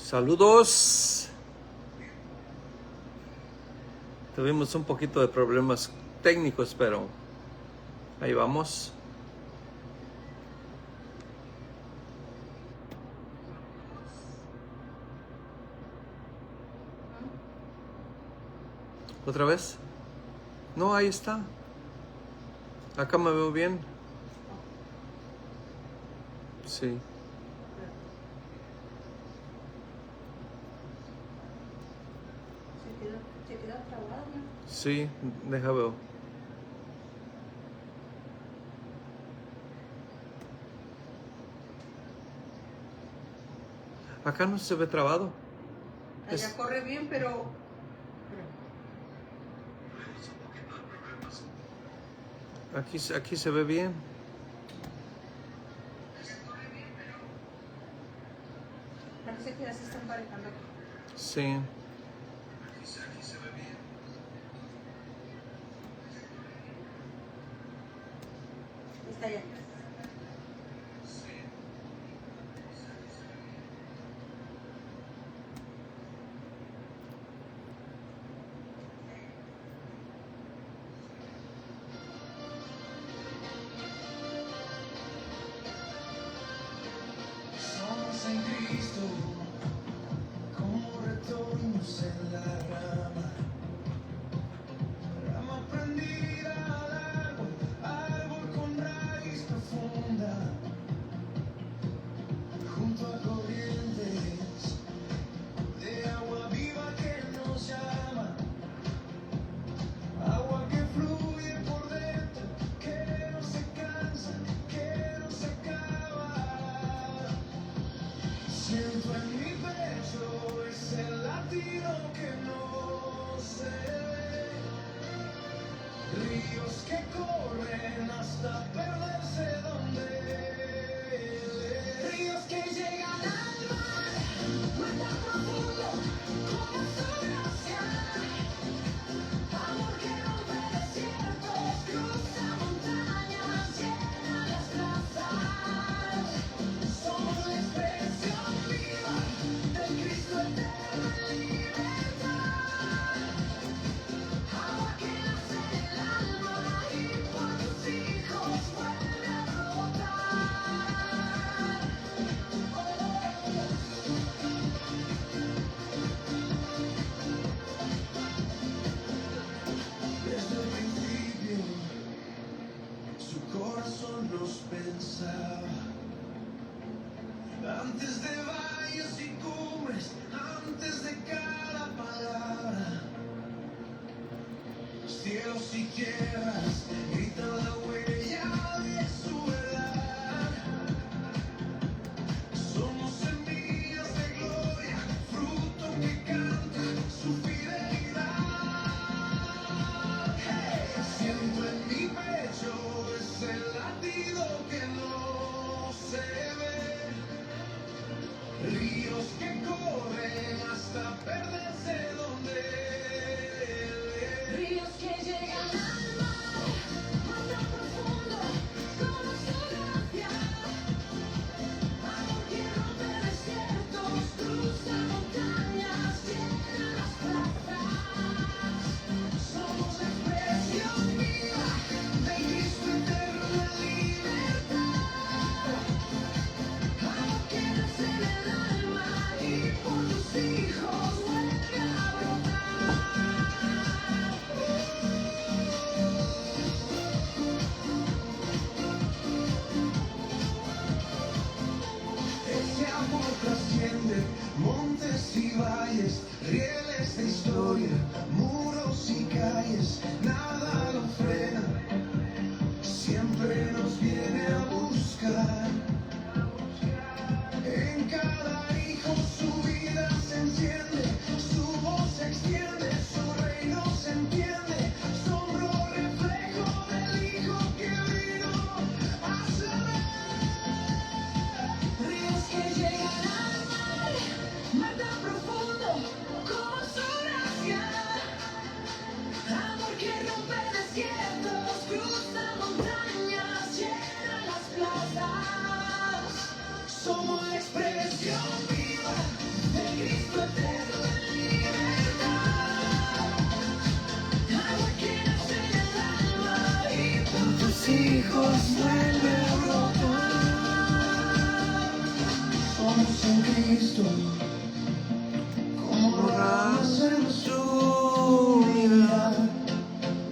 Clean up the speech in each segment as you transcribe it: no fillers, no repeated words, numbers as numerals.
Saludos. Tuvimos un poquito de problemas técnicos, pero ahí vamos. ¿Otra vez? No, ahí está. Acá me veo bien. Sí. Se quedó trabado, ¿no? Sí, deja ver. Acá no se ve trabado. Allá corre bien, pero Aquí se ve bien. parece que ya se está emparejando aquí. Sí. Está allá. Somos en Cristo, como retoños en la rama prendida al árbol con raíz profunda, junto a corrientes de agua viva que nos llama, agua que fluye por dentro, que no se cansa, que no se acaba. Siento en mi pecho ese latido que no se ve, ríos que corren hasta perderse donde, ríos que llegan al mar, no tan profundo como su gracia, amor que rompe desiertos, cruza montañas, llena las plazas. Somos la expresión viva del Cristo eterno en libertad. Agua que nace del alma y por tus hijos vuelve a brotar. Desde el principio, su corazón nos pensaba. Antes de valles y cumbres, antes de cada palabra, cielos y tierras gritan la huella de su verdad. Somos semillas de gloria, fruto que canta su fidelidad. Hey, siento en mi pecho ese latido que no se ve. Ríos que corren hasta perderse donde, ríos que llegan al mar, no tan profundo como hijos del derrotado. Somos en Cristo, como ramas en su mirada.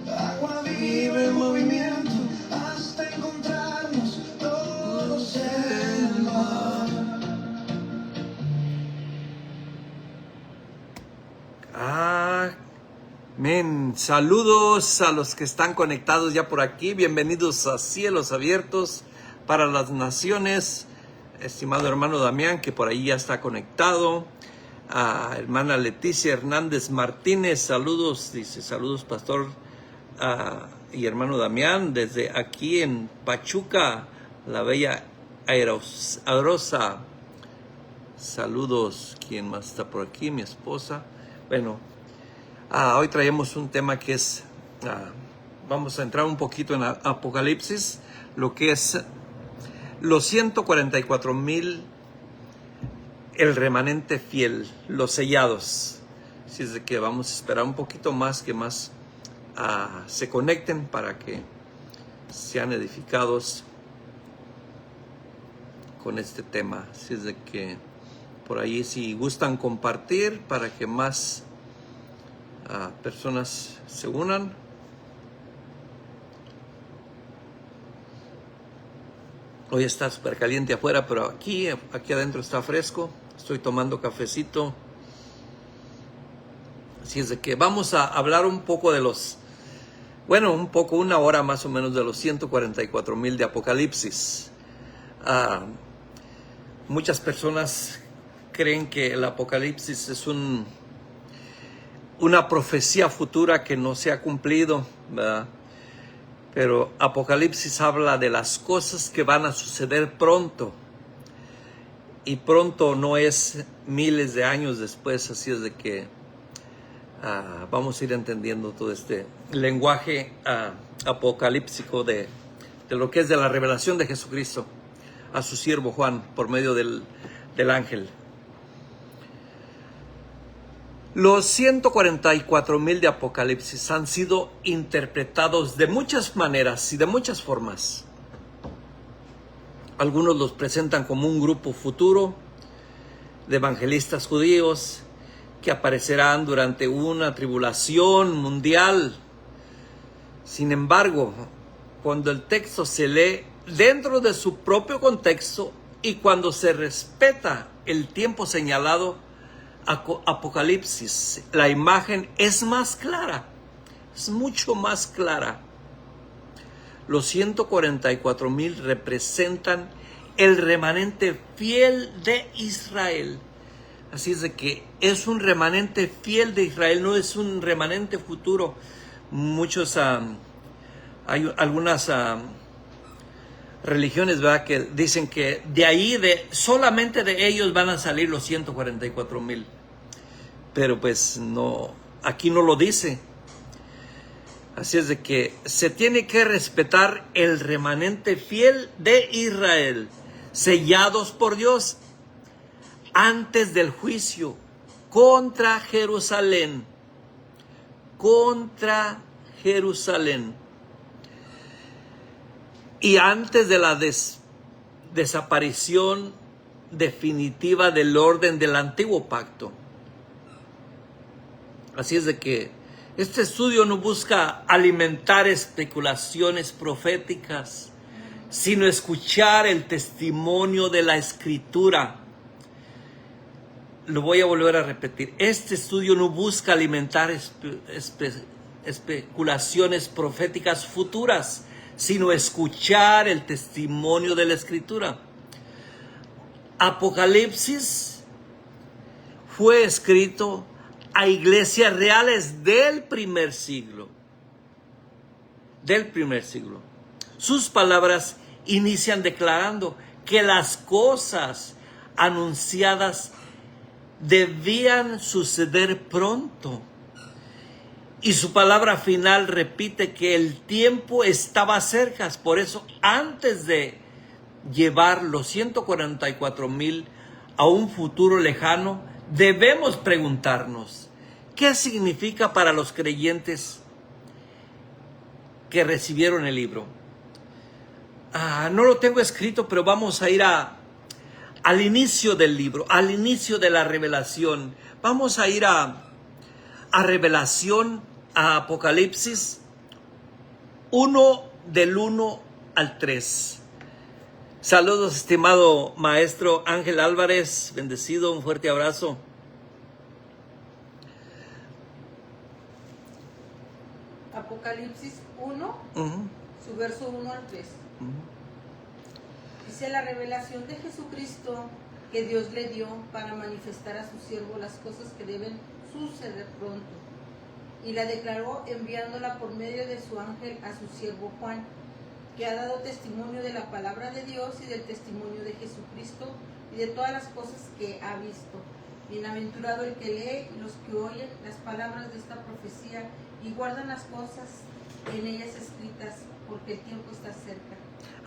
Agua vive en movimiento hasta encontrarnos todos en el mar. Amén. Saludos a los que están conectados ya por aquí. Bienvenidos a Cielos Abiertos para las Naciones. Estimado hermano Damián, que por ahí ya está conectado. A hermana Leticia Hernández Martínez, saludos, dice, saludos pastor y hermano Damián, desde aquí en Pachuca, la bella Airosa. Saludos, ¿quién más está por aquí? Mi esposa. Bueno, hoy traemos un tema que es, vamos a entrar un poquito en Apocalipsis, lo que es los 144,000, el remanente fiel, los sellados. Así es de que vamos a esperar un poquito más, que más se conecten para que sean edificados con este tema. Así es de que por ahí, si gustan compartir para que más personas se unan. Hoy está súper caliente afuera, pero aquí adentro está fresco. Estoy tomando cafecito. Así es de que vamos a hablar un poco de los, una hora más o menos de los 144,000 de Apocalipsis. Muchas personas creen que el Apocalipsis es una profecía futura que no se ha cumplido, ¿verdad? Pero Apocalipsis habla de las cosas que van a suceder pronto. Y pronto no es miles de años después, así es de que vamos a ir entendiendo todo este lenguaje apocalíptico de lo que es de la revelación de Jesucristo a su siervo Juan por medio del ángel. Los 144,000 de Apocalipsis han sido interpretados de muchas maneras y de muchas formas. Algunos los presentan como un grupo futuro de evangelistas judíos que aparecerán durante una tribulación mundial. Sin embargo, cuando el texto se lee dentro de su propio contexto y cuando se respeta el tiempo señalado, Apocalipsis, la imagen es más clara, es mucho más clara. Los 144,000 representan el remanente fiel de Israel. Así es de que es un remanente fiel de Israel, no es un remanente futuro. Hay algunas religiones, ¿verdad?, que dicen que de ahí, solamente de ellos van a salir los 144,000. Pero pues no, aquí no lo dice. Así es de que se tiene que respetar el remanente fiel de Israel, sellados por Dios antes del juicio contra Jerusalén. Contra Jerusalén. Y antes de la desaparición definitiva del orden del antiguo pacto. Así es de que este estudio no busca alimentar especulaciones proféticas, sino escuchar el testimonio de la Escritura. Lo voy a volver a repetir. Este estudio no busca alimentar especulaciones proféticas futuras, sino escuchar el testimonio de la Escritura. Apocalipsis fue escrito a iglesias reales del primer siglo. Sus palabras inician declarando que las cosas anunciadas debían suceder pronto. Y su palabra final repite que el tiempo estaba cerca. Por eso, antes de llevar los 144,000 a un futuro lejano, debemos preguntarnos, ¿qué significa para los creyentes que recibieron el libro? no lo tengo escrito, pero vamos a ir al inicio del libro, al inicio de la revelación. Vamos a ir a Revelación, a Apocalipsis 1, del 1 al 3. Saludos, estimado maestro Ángel Álvarez, bendecido, un fuerte abrazo. Apocalipsis 1, Uh-huh. su verso 1 al 3. Dice: la revelación de Jesucristo que Dios le dio para manifestar a su siervo las cosas que deben suceder pronto. Y la declaró enviándola por medio de su ángel a su siervo Juan, que ha dado testimonio de la palabra de Dios y del testimonio de Jesucristo y de todas las cosas que ha visto. Bienaventurado el que lee y los que oyen las palabras de esta profecía y guardan las cosas en ellas escritas, porque el tiempo está cerca.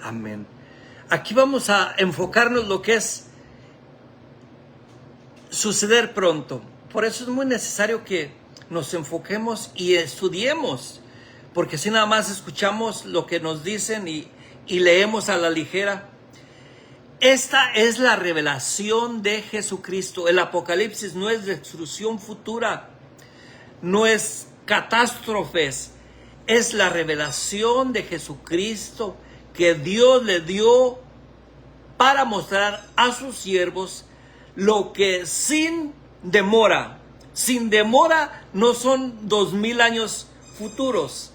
Amén. Aquí vamos a enfocarnos lo que es suceder pronto. Por eso es muy necesario que nos enfoquemos y estudiemos, porque si nada más escuchamos lo que nos dicen y leemos a la ligera. Esta es la revelación de Jesucristo. El Apocalipsis no es destrucción futura, no es catástrofes, es la revelación de Jesucristo que Dios le dio para mostrar a sus siervos lo que sin demora no son 2000 años futuros,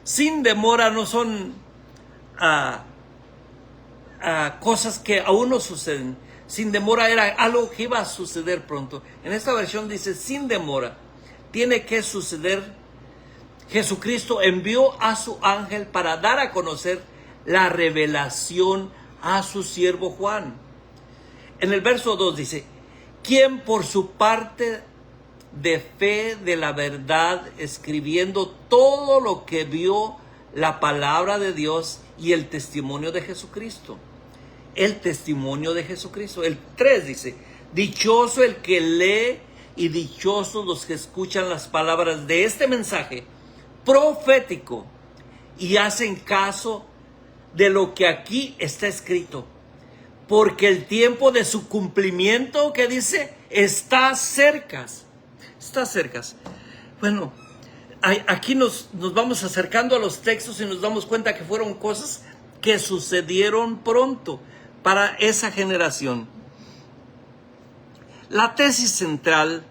sin demora no son cosas que aún no suceden. Sin demora era algo que iba a suceder pronto. En esta versión dice sin demora, tiene que suceder. Jesucristo envió a su ángel para dar a conocer la revelación a su siervo Juan. En el verso 2 dice: quien por su parte de fe de la verdad, escribiendo todo lo que vio, la palabra de Dios y el testimonio de Jesucristo. El testimonio de Jesucristo. El 3 dice: dichoso el que lee y dichosos los que escuchan las palabras de este mensaje profético y hacen caso de lo que aquí está escrito, porque el tiempo de su cumplimiento, que dice, está cerca. Está cerca. Bueno, aquí nos vamos acercando a los textos y nos damos cuenta que fueron cosas que sucedieron pronto para esa generación. La tesis central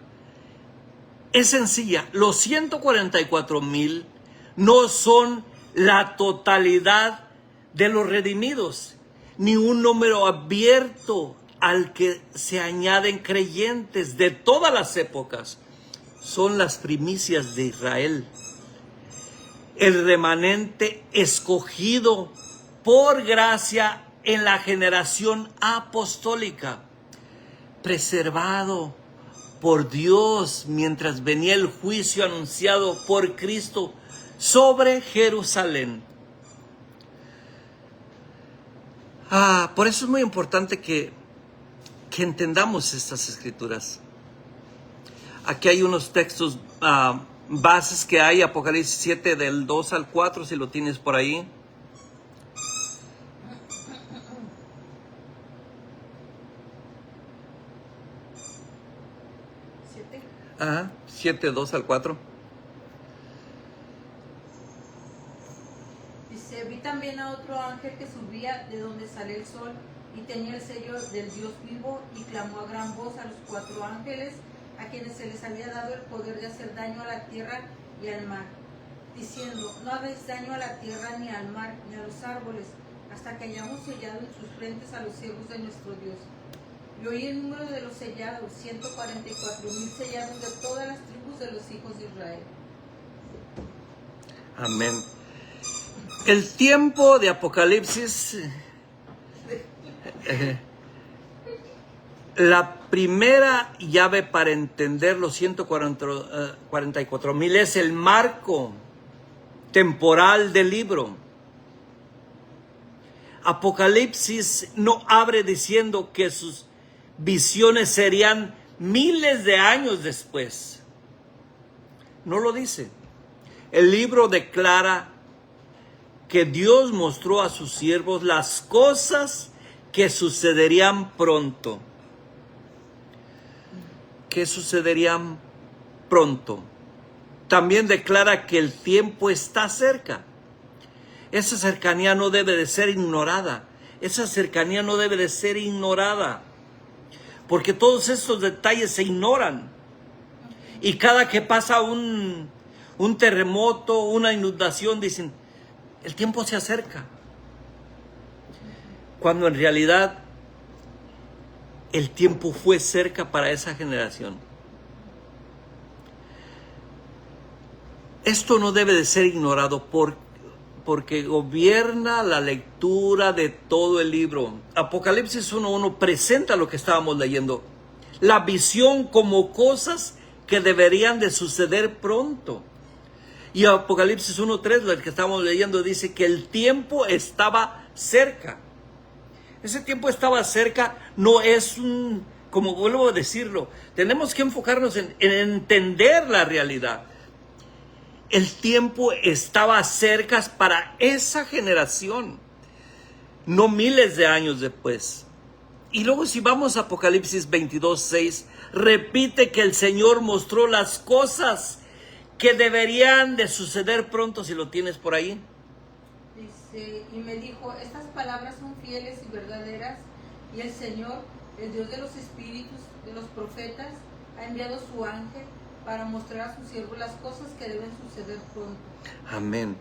es sencilla: los 144,000 no son la totalidad de los redimidos, ni un número abierto al que se añaden creyentes de todas las épocas. Son las primicias de Israel, el remanente escogido por gracia en la generación apostólica, preservado por Dios mientras venía el juicio anunciado por Cristo sobre Jerusalén. Por eso es muy importante que entendamos estas escrituras. Aquí hay unos textos bases que hay: Apocalipsis 7 del 2 al 4, si lo tienes por ahí. Ajá, 7, 2 al 4. Dice: vi también a otro ángel que subía de donde sale el sol y tenía el sello del Dios vivo, y clamó a gran voz a los 4 ángeles a quienes se les había dado el poder de hacer daño a la tierra y al mar, diciendo: no hagáis daño a la tierra, ni al mar, ni a los árboles, hasta que hayamos sellado en sus frentes a los siervos de nuestro Dios. Y oí el número de los sellados: 144,000 sellados de todas las tribus de los hijos de Israel. Amén. El tiempo de Apocalipsis, la primera llave para entender los 144,000 es el marco temporal del libro. Apocalipsis no abre diciendo que sus visiones serían miles de años después. No lo dice. El libro declara que Dios mostró a sus siervos las cosas que sucederían pronto. Que sucederían pronto. También declara que el tiempo está cerca. Esa cercanía no debe de ser ignorada. Esa cercanía no debe de ser ignorada. Porque todos estos detalles se ignoran. Y cada que pasa un terremoto, una inundación, dicen, el tiempo se acerca. Cuando en realidad el tiempo fue cerca para esa generación. Esto no debe de ser ignorado porque gobierna la lectura de todo el libro. Apocalipsis 1:1 presenta lo que estábamos leyendo. La visión como cosas que deberían de suceder pronto. Y Apocalipsis 1:3, lo que estamos leyendo, dice que el tiempo estaba cerca. Ese tiempo estaba cerca, no es como vuelvo a decirlo, tenemos que enfocarnos en entender la realidad. El tiempo estaba cerca para esa generación, no miles de años después. Y luego si vamos a Apocalipsis 22:6, repite que el Señor mostró las cosas que deberían de suceder pronto, si lo tienes por ahí. Dice, y me dijo, estas palabras son fieles y verdaderas, y el Señor, el Dios de los espíritus, de los profetas, ha enviado su ángel para mostrar a sus siervos las cosas que deben suceder pronto. Amén.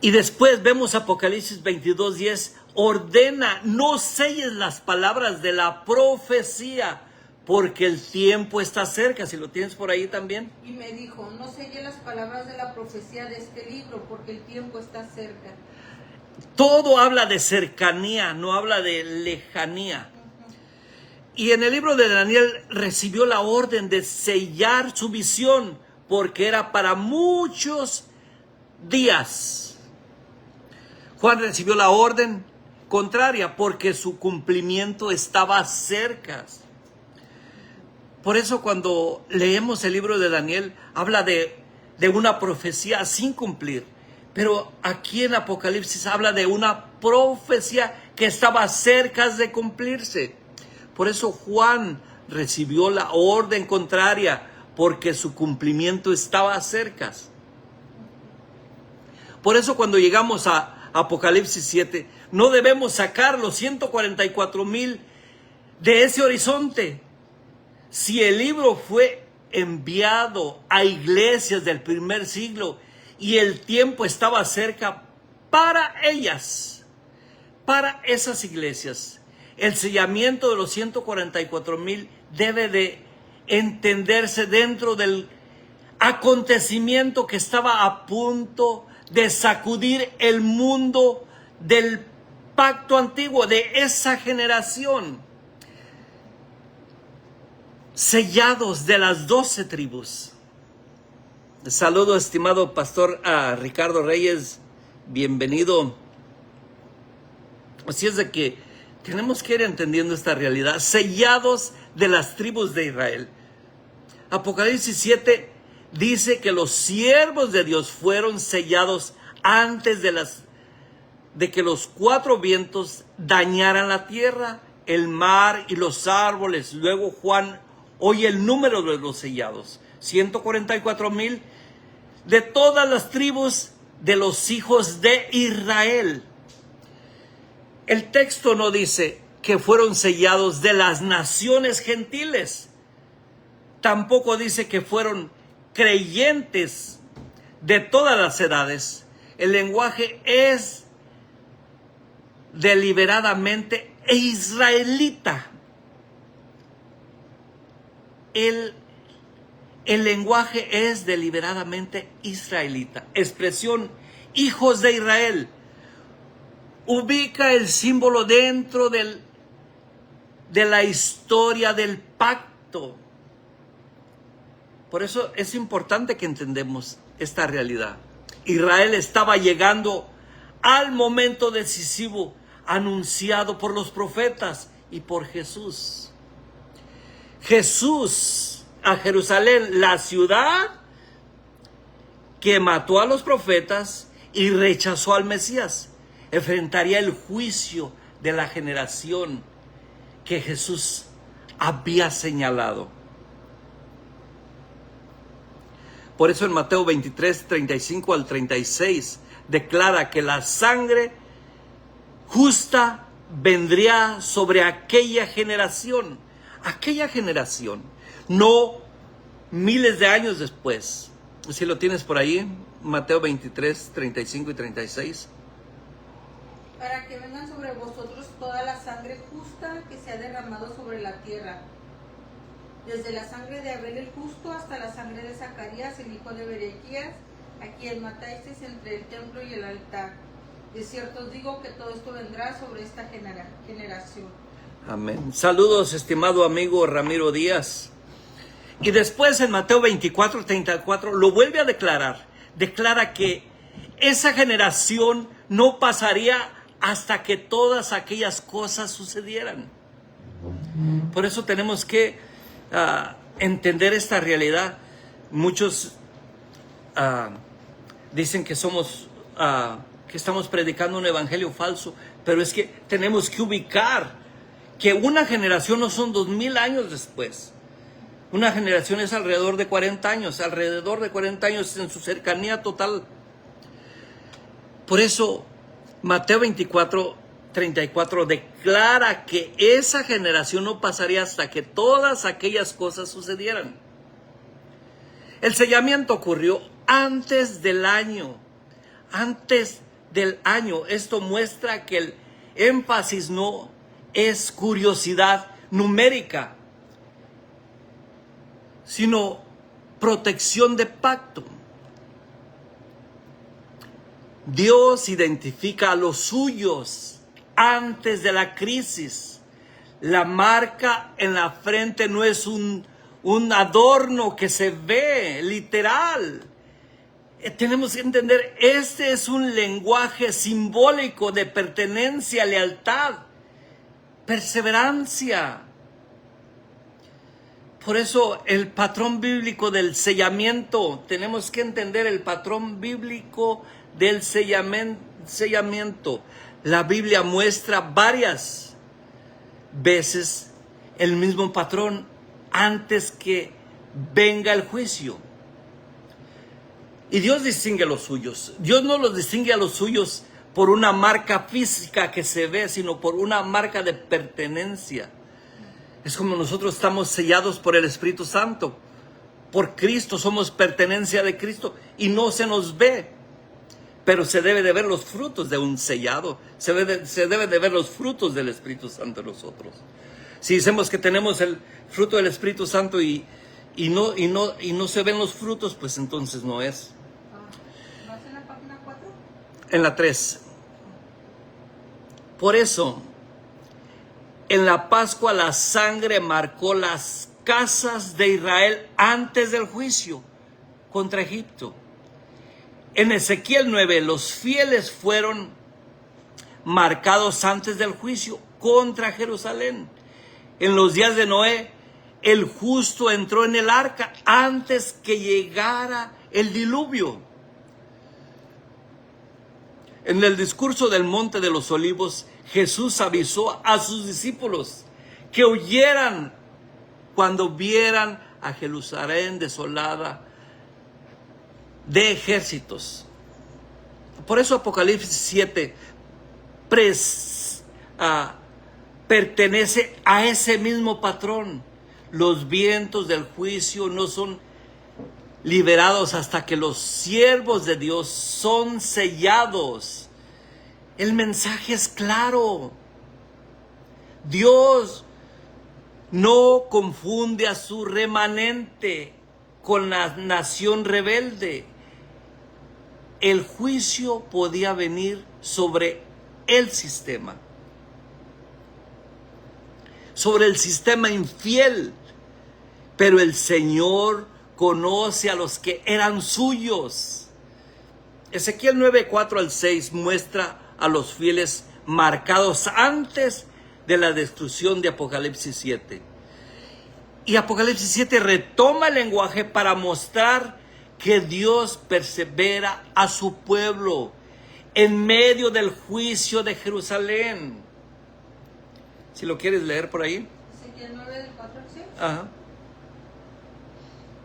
Y después vemos Apocalipsis 22:10, ordena, no selles las palabras de la profecía, porque el tiempo está cerca, si lo tienes por ahí también. Y me dijo, no selle las palabras de la profecía de este libro, porque el tiempo está cerca. Todo habla de cercanía, no habla de lejanía. Y en el libro de Daniel recibió la orden de sellar su visión, porque era para muchos días. Juan recibió la orden contraria, porque su cumplimiento estaba cerca. Por eso cuando leemos el libro de Daniel, habla de una profecía sin cumplir. Pero aquí en Apocalipsis habla de una profecía que estaba cerca de cumplirse. Por eso Juan recibió la orden contraria, porque su cumplimiento estaba cerca. Por eso cuando llegamos a Apocalipsis 7, no debemos sacar los 144,000 de ese horizonte. Si el libro fue enviado a iglesias del primer siglo y el tiempo estaba cerca para ellas, para esas iglesias, el sellamiento de los 144,000 debe de entenderse dentro del acontecimiento que estaba a punto de sacudir el mundo del pacto antiguo, de esa generación. Sellados de las 12 tribus. Saludo, estimado pastor Ricardo Reyes, bienvenido. Así es de que tenemos que ir entendiendo esta realidad. Sellados de las tribus de Israel. Apocalipsis 7 dice que los siervos de Dios fueron sellados antes de que los 4 vientos dañaran la tierra, el mar y los árboles. Luego Juan oye el número de los sellados, 144,000 de todas las tribus de los hijos de Israel. El texto no dice que fueron sellados de las naciones gentiles. Tampoco dice que fueron creyentes de todas las edades. El lenguaje es deliberadamente israelita. El lenguaje es deliberadamente israelita. Expresión hijos de Israel ubica el símbolo dentro de la historia del pacto. Por eso es importante que entendamos esta realidad. Israel estaba llegando al momento decisivo anunciado por los profetas y por Jesús. Jesús a Jerusalén, la ciudad que mató a los profetas y rechazó al Mesías. Enfrentaría el juicio de la generación que Jesús había señalado. Por eso en Mateo 23, 35 al 36, declara que la sangre justa vendría sobre aquella generación, no miles de años después. Si lo tienes por ahí, Mateo 23, 35 y 36. Para que vengan sobre vosotros toda la sangre justa que se ha derramado sobre la tierra, desde la sangre de Abel el justo hasta la sangre de Zacarías, el hijo de Berequías, a quien matasteis entre el templo y el altar. De cierto os digo que todo esto vendrá sobre esta generación. Amén. Saludos, estimado amigo Ramiro Díaz. Y después en Mateo 24, 34 lo vuelve a declarar. Declara que esa generación no pasaría hasta que todas aquellas cosas sucedieran. Por eso tenemos que entender esta realidad. Muchos dicen que que estamos predicando un evangelio falso, pero es que tenemos que ubicar que una generación no son 2000 años después. Una generación es alrededor de 40 años en su cercanía total. Por eso Mateo 24, 34 declara que esa generación no pasaría hasta que todas aquellas cosas sucedieran. El sellamiento ocurrió antes del año. Esto muestra que el énfasis no es curiosidad numérica, sino protección de pacto. Dios identifica a los suyos antes de la crisis. La marca en la frente no es un adorno que se ve literal. Tenemos que entender, este es un lenguaje simbólico de pertenencia, lealtad, perseverancia. Por eso el patrón bíblico del sellamiento, tenemos que entender el patrón bíblico del sellamiento. La Biblia muestra varias veces el mismo patrón antes que venga el juicio. Y Dios distingue a los suyos. Dios no los distingue a los suyos por una marca física que se ve, sino por una marca de pertenencia. Es como nosotros estamos sellados por el Espíritu Santo. Por Cristo somos pertenencia de Cristo y no se nos ve. Pero se debe de ver los frutos de un sellado. Se debe de ver los frutos del Espíritu Santo en nosotros. Si decimos que tenemos el fruto del Espíritu Santo y no se ven los frutos, pues entonces no es. ¿Vas en la página 4? En la 3. Por eso, en la Pascua la sangre marcó las casas de Israel antes del juicio contra Egipto. En Ezequiel 9, los fieles fueron marcados antes del juicio contra Jerusalén. En los días de Noé, el justo entró en el arca antes que llegara el diluvio. En el discurso del Monte de los Olivos, Jesús avisó a sus discípulos que huyeran cuando vieran a Jerusalén desolada de ejércitos. Por eso Apocalipsis 7 pertenece a ese mismo patrón. Los vientos del juicio no son liberados hasta que los siervos de Dios son sellados. El mensaje es claro. Dios no confunde a su remanente con la nación rebelde. El juicio podía venir sobre el sistema infiel, pero el Señor conoce a los que eran suyos. Ezequiel 9, 4 al 6 muestra a los fieles marcados antes de la destrucción de Apocalipsis 7. Y Apocalipsis 7 retoma el lenguaje para mostrar que Dios persevera a su pueblo en medio del juicio de Jerusalén. Si lo quieres leer por ahí. Ezequiel 9, del 4 al 6. Ajá.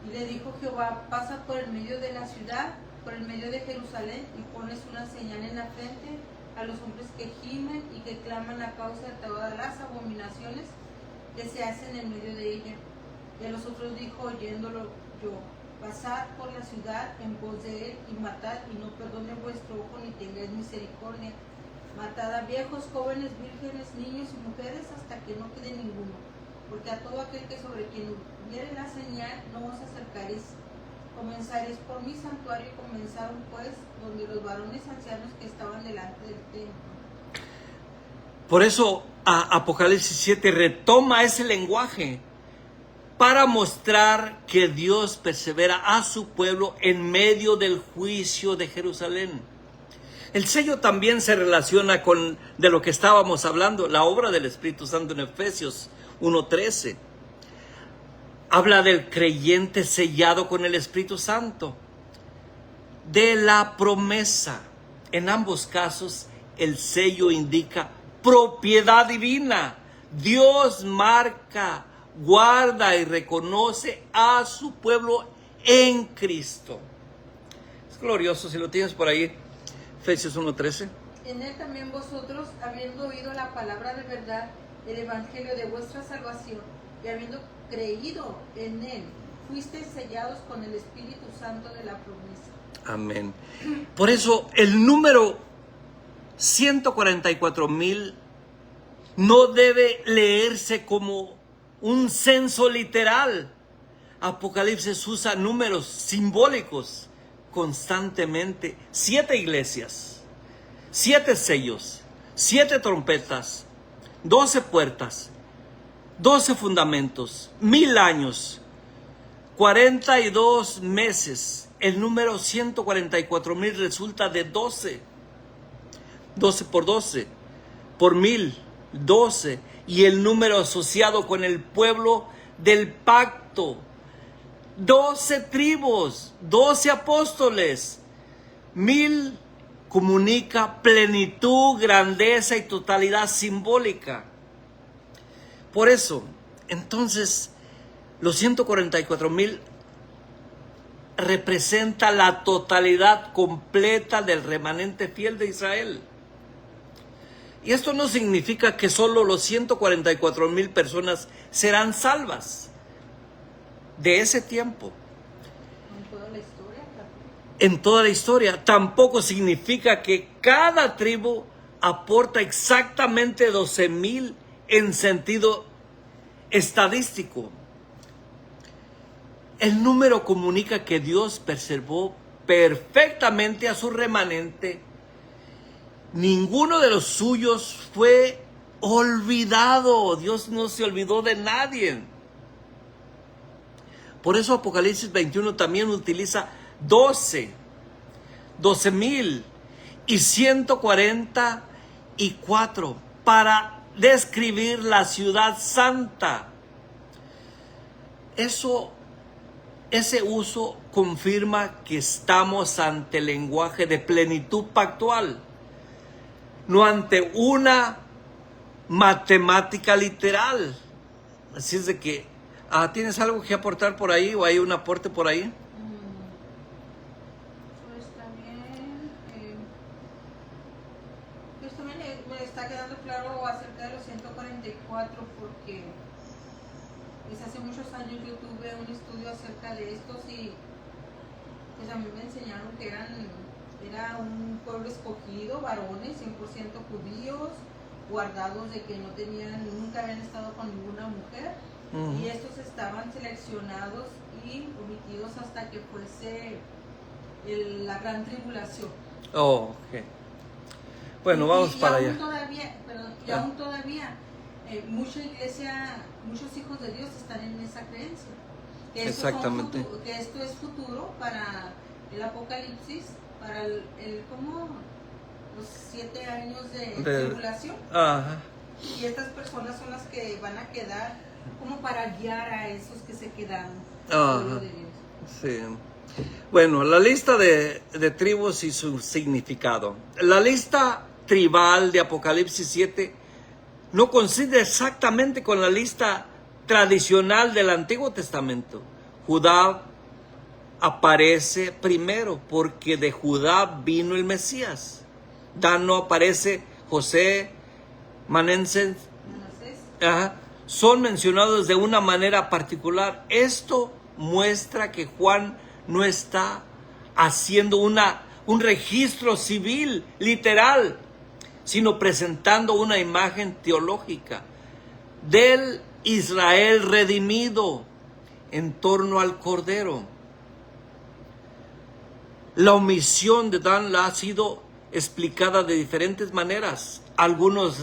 Y le dijo Jehová, pasa por el medio de la ciudad, por el medio de Jerusalén, y pones una señal en la frente a los hombres que gimen y que claman a causa de todas las abominaciones que se hacen en medio de ella. Y a los otros dijo, oyéndolo yo, pasad por la ciudad en pos de él y matad, y no perdone vuestro ojo ni tengáis misericordia. Matad a viejos, jóvenes, vírgenes, niños y mujeres hasta que no quede ninguno. Porque a todo aquel que sobre quien viere la señal no os acercaréis. Comenzaréis por mi santuario y comenzaron pues donde los varones ancianos que estaban delante del templo. Por eso Apocalipsis 7 retoma ese lenguaje para mostrar que Dios persevera a su pueblo en medio del juicio de Jerusalén. El sello también se relaciona con de lo que estábamos hablando, la obra del Espíritu Santo en Efesios 1:13. Habla del creyente sellado con el Espíritu Santo, de la promesa. En ambos casos, el sello indica propiedad divina. Dios marca, guarda y reconoce a su pueblo en Cristo. Es glorioso, si lo tienes por ahí, Efesios 1:13. En él también vosotros, habiendo oído la palabra de verdad, el evangelio de vuestra salvación, y habiendo creído en él, fuisteis sellados con el Espíritu Santo de la promesa. Amén. Por eso el número 144,000 no debe leerse como un censo literal. Apocalipsis usa números simbólicos constantemente. 7 iglesias, 7 sellos, 7 trompetas, 12 puertas, 12 fundamentos, 1000 años, 42 meses. El número 144,000 resulta de 12. 12 por 12, por 1000, 12. Y el número asociado con el pueblo del pacto. 12 tribus, 12 apóstoles. 1000 comunica plenitud, grandeza y totalidad simbólica. Por eso, entonces, los 144,000 representa la totalidad completa del remanente fiel de Israel. Y esto no significa que solo los 144,000 personas serán salvas de ese tiempo. En toda la historia, claro. En toda la historia. Tampoco significa que cada tribu aporta exactamente 12,000 en sentido estadístico. El número comunica que Dios preservó perfectamente a su remanente. Ninguno de los suyos fue olvidado. Dios no se olvidó de nadie. Por eso Apocalipsis 21 también utiliza 12,000 y 144 para describir la ciudad santa. Ese uso confirma que estamos ante el lenguaje de plenitud pactual, no ante una matemática literal. Así es de que, ¿tienes algo que aportar por ahí o hay un aporte por ahí? Pues también, pues también me está quedando claro acerca de los 144 porque pues hace muchos años yo tuve un estudio acerca de estos y pues a mí me enseñaron que era un pueblo escogido, varones 100% judíos, guardados de que nunca habían estado con ninguna mujer. Uh-huh. Y estos estaban seleccionados y omitidos hasta que fuese la gran tribulación. Oh, ok. Bueno, vamos para allá. Aún todavía mucha iglesia, muchos hijos de Dios están en esa creencia. Que Exactamente. Que esto es futuro para el Apocalipsis, para como los 7 años de tribulación. Ajá. Y estas personas son las que van a quedar como para guiar a esos que se quedaron. Ajá. Pueblo de Dios. Sí. Bueno, la lista de tribus y su significado. La lista tribal de Apocalipsis 7 no coincide exactamente con la lista tradicional del Antiguo Testamento. Judá aparece primero porque de Judá vino el Mesías. Dan no aparece, José, Manasés, son mencionados de una manera particular. Esto muestra que Juan no está haciendo un registro civil, literal, sino presentando una imagen teológica del Israel redimido en torno al Cordero. La omisión de Dan ha sido explicada de diferentes maneras. Algunos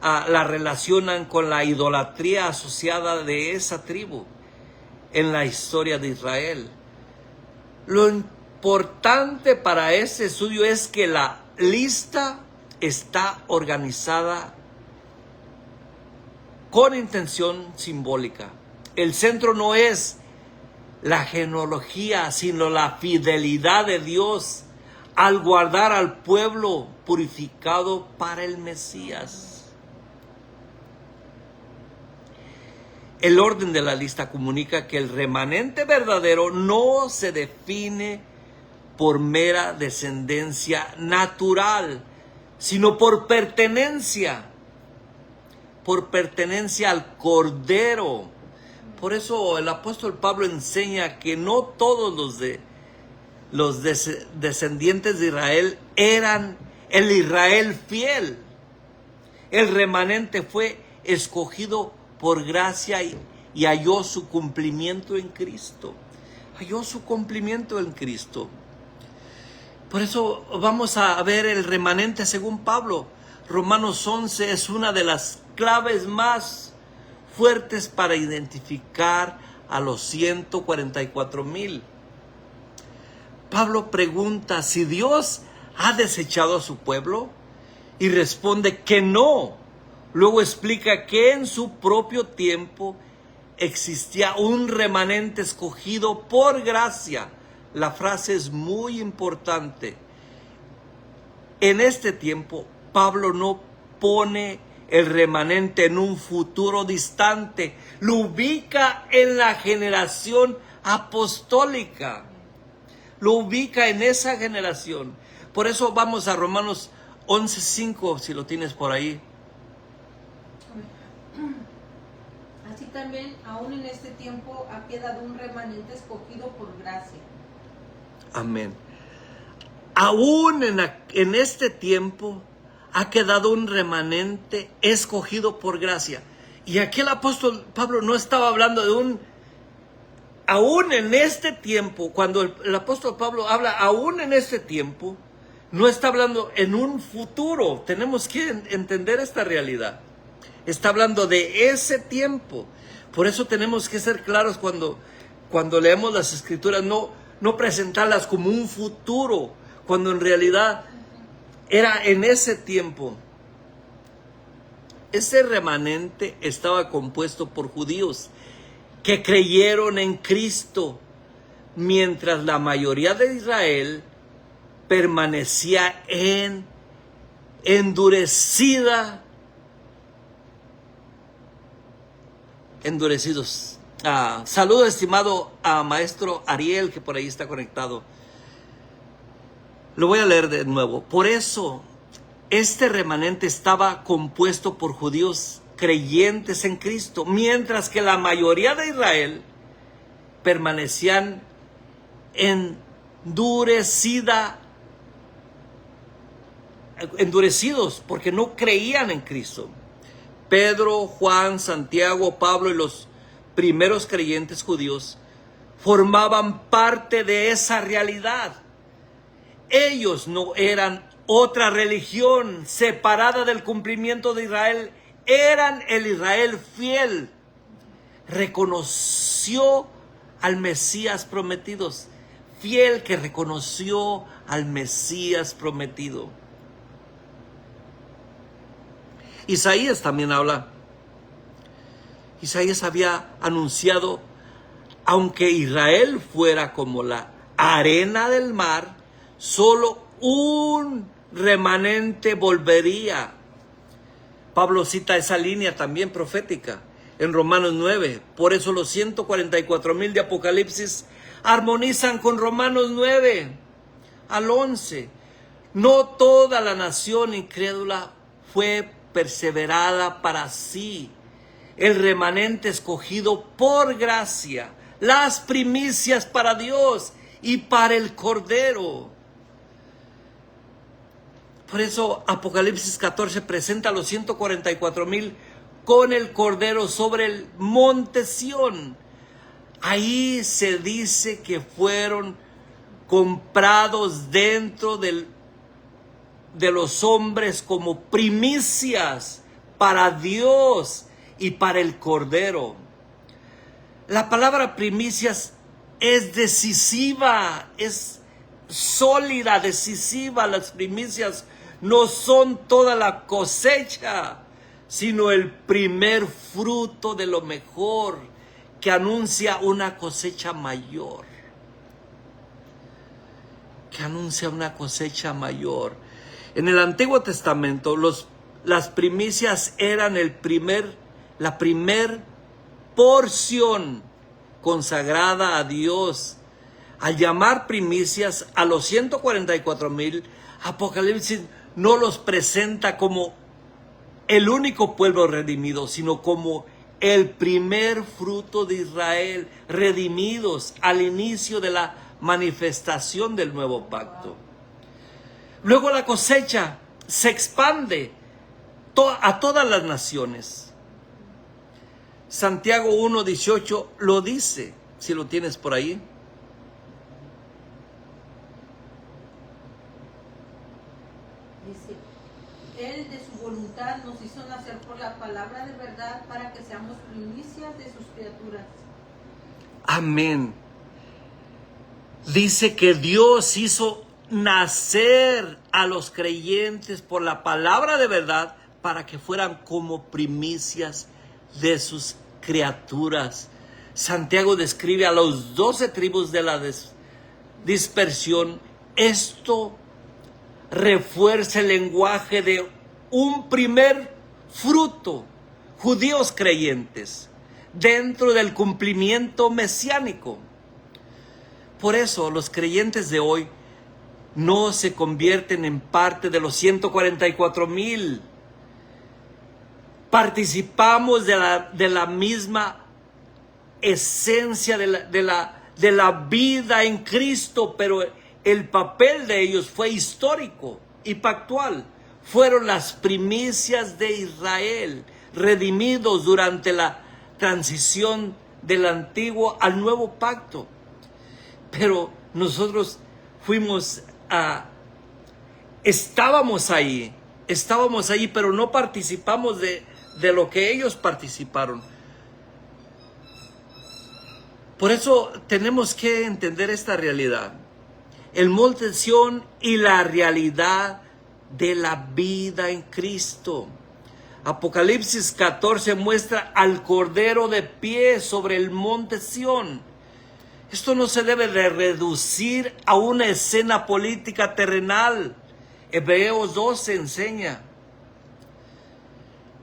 la relacionan con la idolatría asociada de esa tribu en la historia de Israel. Lo importante para este estudio es que la lista está organizada con intención simbólica. El centro no es la genealogía, sino la fidelidad de Dios al guardar al pueblo purificado para el Mesías. El orden de la lista comunica que el remanente verdadero no se define por mera descendencia natural, sino por pertenencia al Cordero. Por eso el apóstol Pablo enseña que no todos los descendientes de Israel eran el Israel fiel. El remanente fue escogido por gracia y halló su cumplimiento en Cristo. Halló su cumplimiento en Cristo. Por eso vamos a ver el remanente según Pablo. Romanos 11 es una de las claves más fuertes para identificar a los 144,000. Pablo pregunta si Dios ha desechado a su pueblo y responde que no. Luego explica que en su propio tiempo existía un remanente escogido por gracia. La frase es muy importante. En este tiempo, Pablo no pone el remanente en un futuro distante, lo ubica en la generación apostólica, lo ubica en esa generación. Por eso vamos a Romanos 11:5, si lo tienes por ahí. Así también, aún en este tiempo, ha quedado un remanente escogido por gracia. Amén. Aún en este tiempo ha quedado un remanente escogido por gracia. Y aquí el apóstol Pablo no estaba hablando de aún en este tiempo. Cuando el apóstol Pablo habla aún en este tiempo, no está hablando en un futuro. Tenemos que entender esta realidad. Está hablando de ese tiempo. Por eso tenemos que ser claros cuando leemos las escrituras, no presentarlas como un futuro, cuando en realidad era en ese tiempo. Ese remanente estaba compuesto por judíos que creyeron en Cristo, mientras la mayoría de Israel permanecía endurecidos. Saludo estimado a maestro Ariel, que por ahí está conectado. Lo voy a leer de nuevo. Por eso, este remanente estaba compuesto por judíos creyentes en Cristo, mientras que la mayoría de Israel permanecían endurecidos porque no creían en Cristo. Pedro, Juan, Santiago, Pablo y los primeros creyentes judíos formaban parte de esa realidad. Ellos no eran otra religión separada del cumplimiento de Israel, eran el Israel fiel. Reconoció al Mesías prometido, fiel que reconoció al Mesías prometido. Isaías también habla. Isaías había anunciado aunque Israel fuera como la arena del mar, solo un remanente volvería. Pablo cita esa línea también profética en Romanos 9. Por eso los 144,000 de Apocalipsis armonizan con Romanos 9 al 11. No toda la nación incrédula fue perseverada para sí. El remanente escogido por gracia, las primicias para Dios y para el Cordero. Por eso Apocalipsis 14 presenta a los 144,000 con el Cordero sobre el monte Sión. Ahí se dice que fueron comprados dentro de los hombres como primicias para Dios y para el Cordero. La palabra primicias es decisiva, es sólida, decisiva. Las primicias no son toda la cosecha, sino el primer fruto de lo mejor, que anuncia una cosecha mayor. Que anuncia una cosecha mayor. En el Antiguo Testamento, las primicias eran la primer porción consagrada a Dios. Al llamar primicias a los 144,000, Apocalipsis no los presenta como el único pueblo redimido, sino como el primer fruto de Israel, redimidos al inicio de la manifestación del nuevo pacto. Luego la cosecha se expande a todas las naciones. Santiago 1:18 lo dice, si lo tienes por ahí. Dice, Él de su voluntad nos hizo nacer por la palabra de verdad para que seamos primicias de sus criaturas. Amén. Dice que Dios hizo nacer a los creyentes por la palabra de verdad para que fueran como primicias de sus criaturas. Santiago describe a los 12 tribus de la dispersión. Esto refuerza el lenguaje de un primer fruto, judíos creyentes, dentro del cumplimiento mesiánico. Por eso los creyentes de hoy no se convierten en parte de los 144,000. Participamos de la misma esencia de la vida en Cristo, pero el papel de ellos fue histórico y pactual. Fueron las primicias de Israel, redimidos durante la transición del antiguo al nuevo pacto. Pero nosotros estábamos ahí, pero no participamos de lo que ellos participaron. Por eso tenemos que entender esta realidad. El monte Sión y la realidad de la vida en Cristo. Apocalipsis 14 muestra al Cordero de pie sobre el monte Sión. Esto no se debe de reducir a una escena política terrenal. Hebreos 12 enseña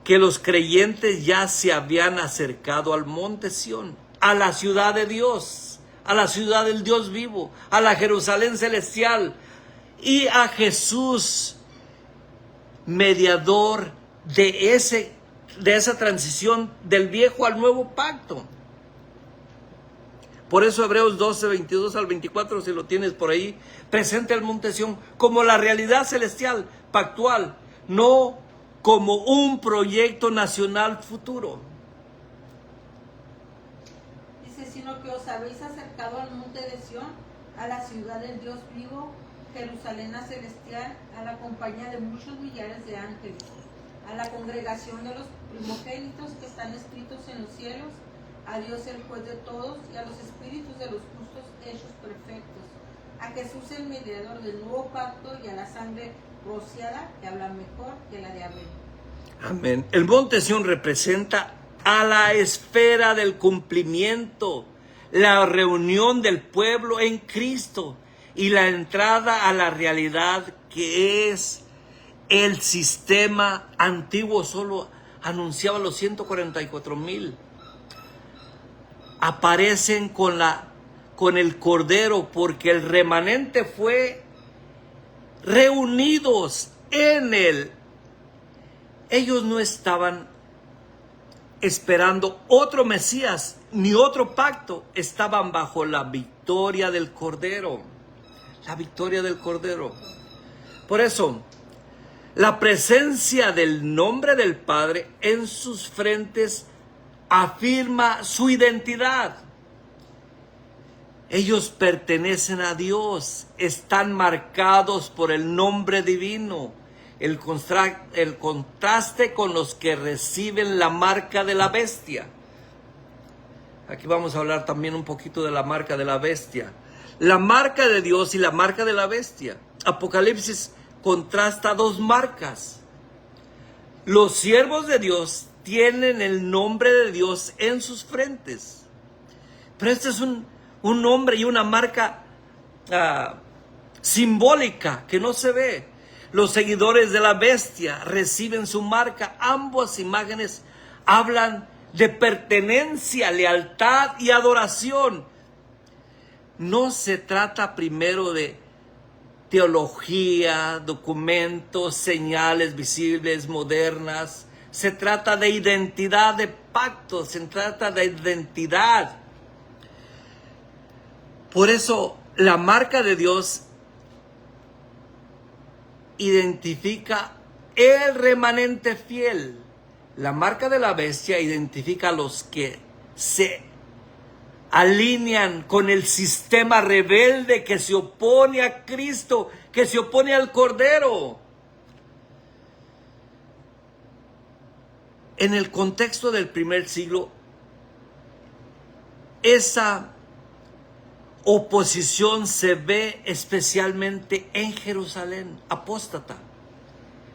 que los creyentes ya se habían acercado al monte Sión, a la ciudad de Dios, a la ciudad del Dios vivo, a la Jerusalén celestial y a Jesús, mediador de esa transición del viejo al nuevo pacto. Por eso Hebreos 12, 22 al 24, si lo tienes por ahí, presenta el monte Sión como la realidad celestial, pactual, no como un proyecto nacional futuro. Dice, sino que os habéis acercado al monte de Sión, a la ciudad del Dios vivo, Jerusalén celestial, a la compañía de muchos millares de ángeles, a la congregación de los primogénitos que están escritos en los cielos, a Dios el juez de todos y a los espíritus de los justos hechos perfectos, a Jesús el mediador del nuevo pacto y a la sangre rociada que habla mejor que la de Abel. Amén. El monte Sión representa a la esfera del cumplimiento, la reunión del pueblo en Cristo y la entrada a la realidad que es el sistema antiguo. Solo anunciaba los 144,000. Aparecen con el Cordero, porque el remanente fue reunidos en él. Ellos no estaban esperando otro Mesías ni otro pacto, estaban bajo la victoria del Cordero. La victoria del Cordero. Por eso, la presencia del nombre del Padre en sus frentes afirma su identidad. Ellos pertenecen a Dios, están marcados por el nombre divino. El contraste con los que reciben la marca de la bestia. Aquí vamos a hablar también un poquito de la marca de la bestia. La marca de Dios y la marca de la bestia. Apocalipsis contrasta dos marcas. Los siervos de Dios tienen el nombre de Dios en sus frentes. Pero este es un nombre y una marca simbólica que no se ve. Los seguidores de la bestia reciben su marca. Ambas imágenes hablan de pertenencia, lealtad y adoración. No se trata primero de teología, documentos, señales visibles, modernas. Se trata de identidad, de pacto, se trata de identidad. Por eso la marca de Dios identifica el remanente fiel. La marca de la bestia identifica a los que se alinean con el sistema rebelde que se opone a Cristo, que se opone al Cordero. En el contexto del primer siglo, esa oposición se ve especialmente en Jerusalén. Apóstata,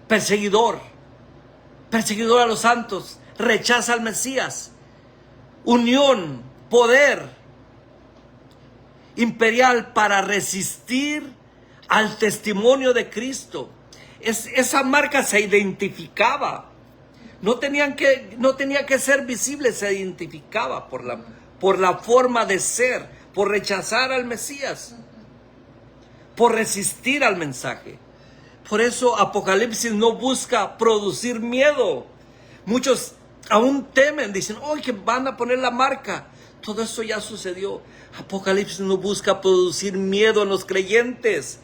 perseguidor a los santos, rechaza al Mesías. Unión, poder imperial para resistir al testimonio de Cristo. Esa marca se identificaba. No tenía que ser visible, se identificaba por la forma de ser, por rechazar al Mesías, por resistir al mensaje. Por eso Apocalipsis no busca producir miedo. Muchos aún temen, dicen, ¡ay, que van a poner la marca! Todo eso ya sucedió. Apocalipsis no busca producir miedo en los creyentes,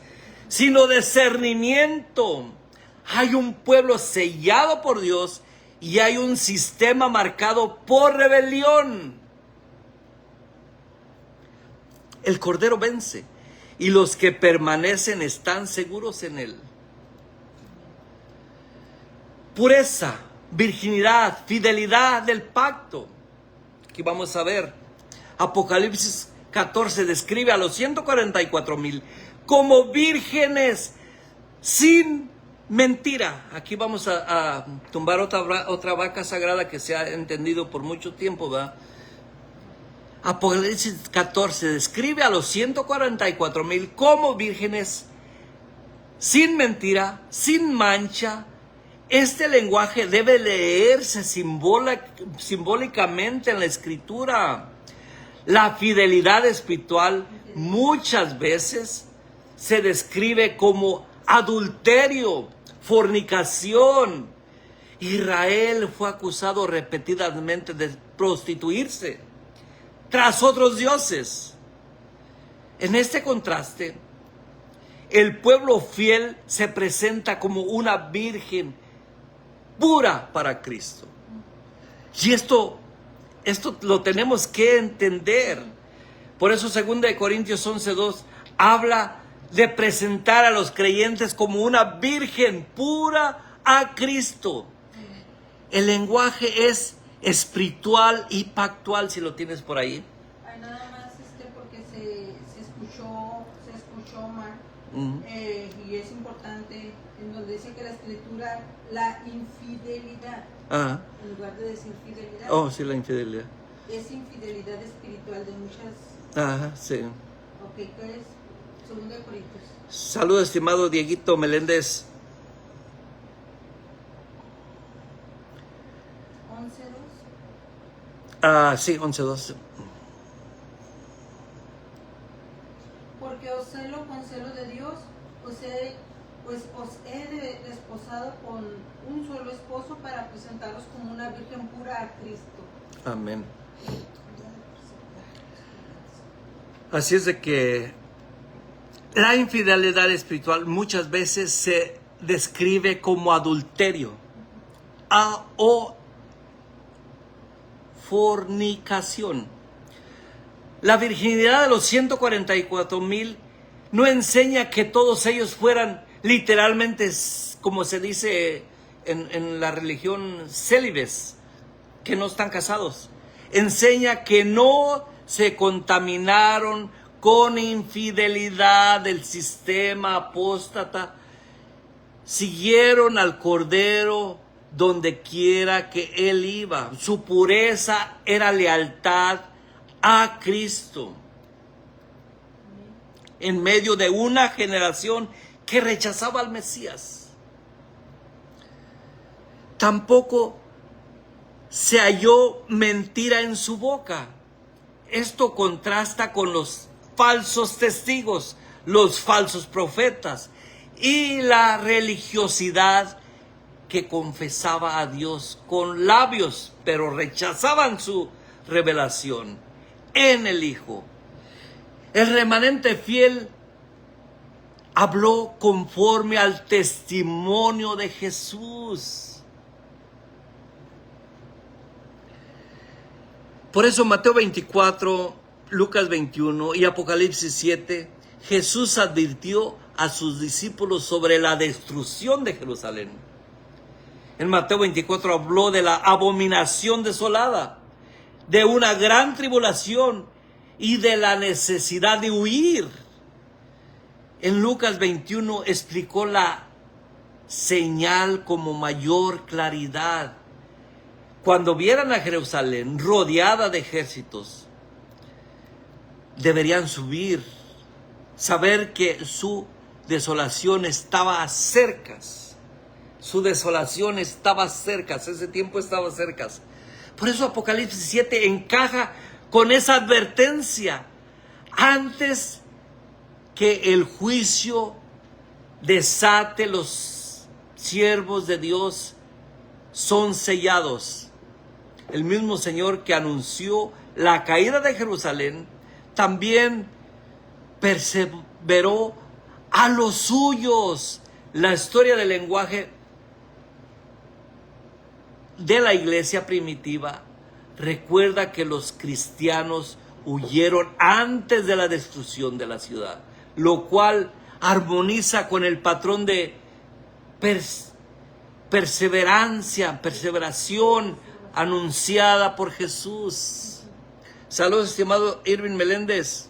sino discernimiento. Hay un pueblo sellado por Dios y hay un sistema marcado por rebelión. El Cordero vence y los que permanecen están seguros en él. Pureza, virginidad, fidelidad del pacto. Aquí vamos a ver. Apocalipsis 14 describe a los 144,000 como vírgenes sin mentira. Aquí vamos a tumbar otra vaca sagrada que se ha entendido por mucho tiempo, ¿verdad? Apocalipsis 14 describe a los 144,000 como vírgenes sin mentira, sin mancha. Este lenguaje debe leerse simbólicamente en la Escritura. La fidelidad espiritual muchas veces se describe como adulterio, fornicación. Israel fue acusado repetidamente de prostituirse tras otros dioses. En este contraste, el pueblo fiel se presenta como una virgen pura para Cristo. Y esto lo tenemos que entender. Por eso 2 Corintios 11:2 habla de presentar a los creyentes como una virgen pura a Cristo. El lenguaje es espiritual y pactual, si lo tienes por ahí. Hay nada más porque se escuchó mal. Y es importante en donde dice que la Escritura, la infidelidad, en lugar de decir fidelidad. Oh, sí, la infidelidad. es infidelidad espiritual de muchas. Ajá, sí. Ok, ¿qué es? 2 Corintios. Saludos, estimado Dieguito Meléndez. 11:2. Sí, 11:12. Porque os celo con celo de Dios, pues os he desposado con un solo esposo para presentaros como una virgen pura a Cristo. Amén. Así es de que la infidelidad espiritual muchas veces se describe como adulterio o fornicación. La virginidad de los 144,000 no enseña que todos ellos fueran literalmente, como se dice en la religión, célibes, que no están casados. Enseña que no se contaminaron con infidelidad del sistema apóstata. Siguieron al Cordero donde quiera que él iba. Su pureza era lealtad a Cristo. En medio de una generación que rechazaba al Mesías. Tampoco se halló mentira en su boca. Esto contrasta con los falsos testigos, los falsos profetas y la religiosidad que confesaba a Dios con labios, pero rechazaban su revelación en el Hijo. El remanente fiel habló conforme al testimonio de Jesús. Por eso Mateo 24, Lucas 21 y Apocalipsis 7, Jesús advirtió a sus discípulos sobre la destrucción de Jerusalén. En Mateo 24 habló de la abominación desolada, de una gran tribulación y de la necesidad de huir. En Lucas 21 explicó la señal como mayor claridad. Cuando vieran a Jerusalén rodeada de ejércitos, deberían subir, saber que su desolación estaba cerca. Su desolación estaba cerca, ese tiempo estaba cerca. Por eso Apocalipsis 7 encaja con esa advertencia. Antes que el juicio desate, los siervos de Dios son sellados. El mismo Señor que anunció la caída de Jerusalén, también perseveró a los suyos. La historia del lenguaje de la iglesia primitiva recuerda que los cristianos huyeron antes de la destrucción de la ciudad, lo cual armoniza con el patrón de perseveración anunciada por Jesús. Saludos, estimado Irving Meléndez.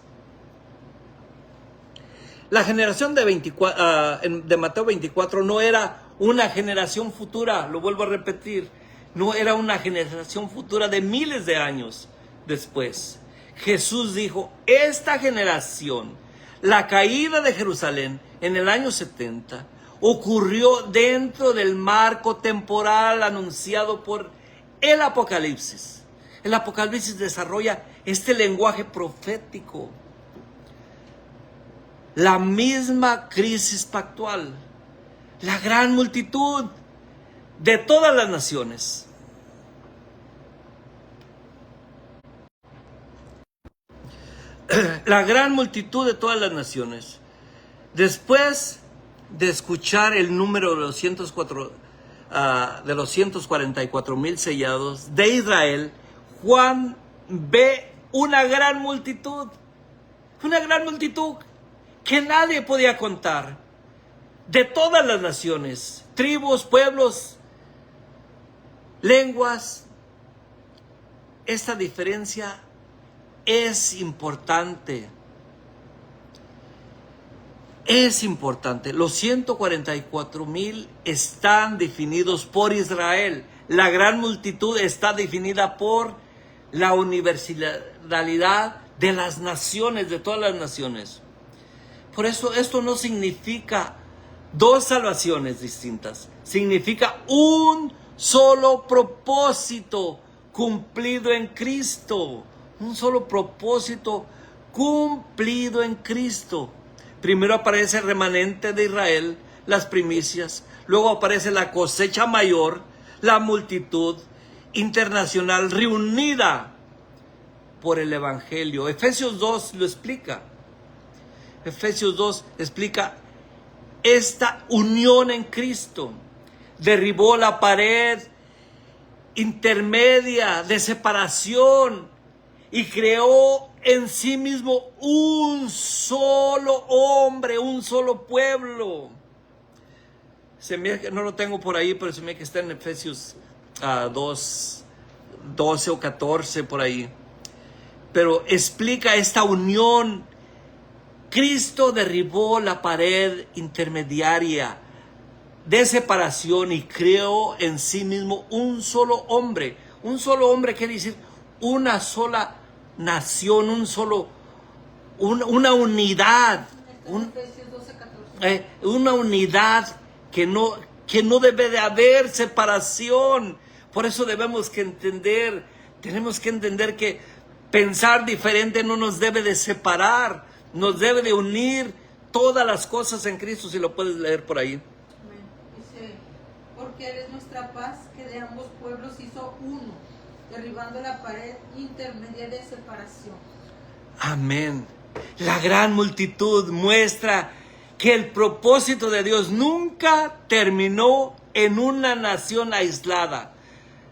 La generación de Mateo 24 no era una generación futura, lo vuelvo a repetir, no era una generación futura de miles de años después. Jesús dijo, esta generación, la caída de Jerusalén en el año 70, ocurrió dentro del marco temporal anunciado por el Apocalipsis. El Apocalipsis desarrolla este lenguaje profético. La misma crisis pactual, la gran multitud de todas las naciones. La gran multitud de todas las naciones. Después de escuchar el número de los 144,000 sellados de Israel, Juan ve una gran multitud que nadie podía contar, de todas las naciones, tribus, pueblos, lenguas. Esta diferencia es importante. Es importante. Los 144,000 están definidos por Israel. La gran multitud está definida por la universalidad de las naciones, de todas las naciones. Por eso esto no significa dos salvaciones distintas. Significa un solo propósito cumplido en Cristo. Un solo propósito cumplido en Cristo. Primero aparece el remanente de Israel, las primicias. Luego aparece la cosecha mayor, la multitud internacional reunida por el Evangelio. Efesios 2 lo explica. Efesios 2 explica esta unión en Cristo. Derribó la pared intermedia de separación y creó en sí mismo un solo hombre, un solo pueblo. No lo tengo por ahí, pero se me que está en Efesios 2, 12 o 14 por ahí. Pero explica esta unión. Cristo derribó la pared intermediaria de separación y creó en sí mismo un solo hombre. Un solo hombre quiere decir una sola nación, una unidad. Una unidad que no debe de haber separación. Por eso tenemos que entender que pensar diferente no nos debe de separar, nos debe de unir todas las cosas en Cristo, si lo puedes leer por ahí. Dice, porque Él es nuestra paz, que de ambos pueblos hizo uno, derribando la pared intermedia de separación. Amén. La gran multitud muestra que el propósito de Dios nunca terminó en una nación aislada.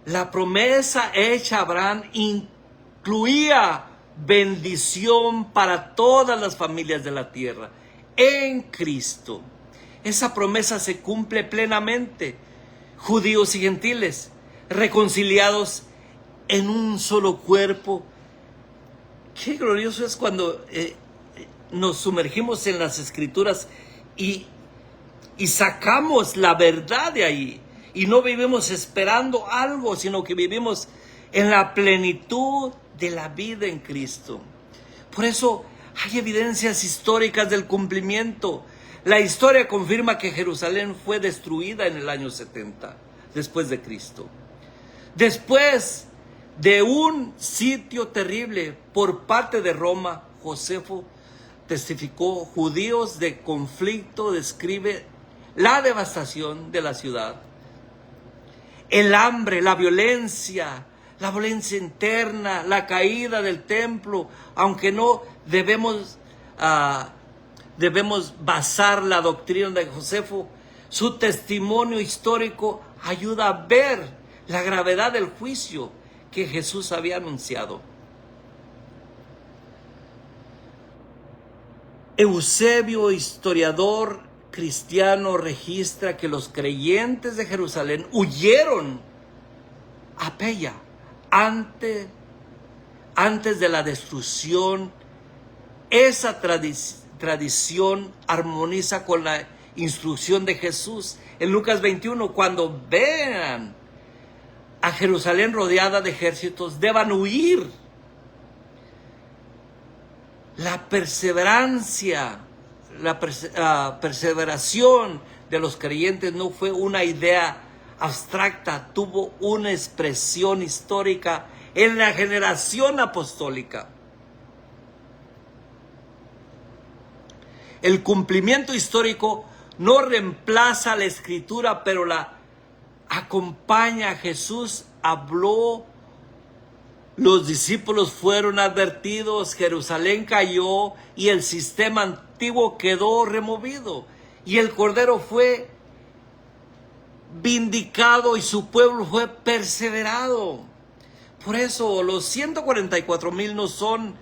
La promesa hecha a Abraham incluía bendición para todas las familias de la tierra en Cristo. Esa promesa se cumple plenamente. Judíos y gentiles reconciliados en un solo cuerpo. Qué glorioso es cuando nos sumergimos en las Escrituras y sacamos la verdad de ahí. Y no vivimos esperando algo, sino que vivimos en la plenitud de la vida en Cristo. Por eso hay evidencias históricas del cumplimiento. La historia confirma que Jerusalén fue destruida en el año 70 después de Cristo. Después de un sitio terrible por parte de Roma, Josefo testificó, judíos de conflicto, describe la devastación de la ciudad, el hambre, la violencia interna, la caída del templo, aunque no debemos basar la doctrina de Josefo. Su testimonio histórico ayuda a ver la gravedad del juicio que Jesús había anunciado. Eusebio, historiador cristiano, registra que los creyentes de Jerusalén huyeron a Pella antes de la destrucción. Esa tradición armoniza con la instrucción de Jesús en Lucas 21, cuando vean a Jerusalén rodeada de ejércitos, deban huir. La perseverancia, perseveración de los creyentes no fue una idea abstracta, tuvo una expresión histórica en la generación apostólica. El cumplimiento histórico no reemplaza la escritura, pero la acompaña. Jesús habló, los discípulos fueron advertidos, Jerusalén cayó y el sistema antiguo quedó removido y el Cordero fue vindicado y su pueblo fue perseverado. Por eso los 144,000 no son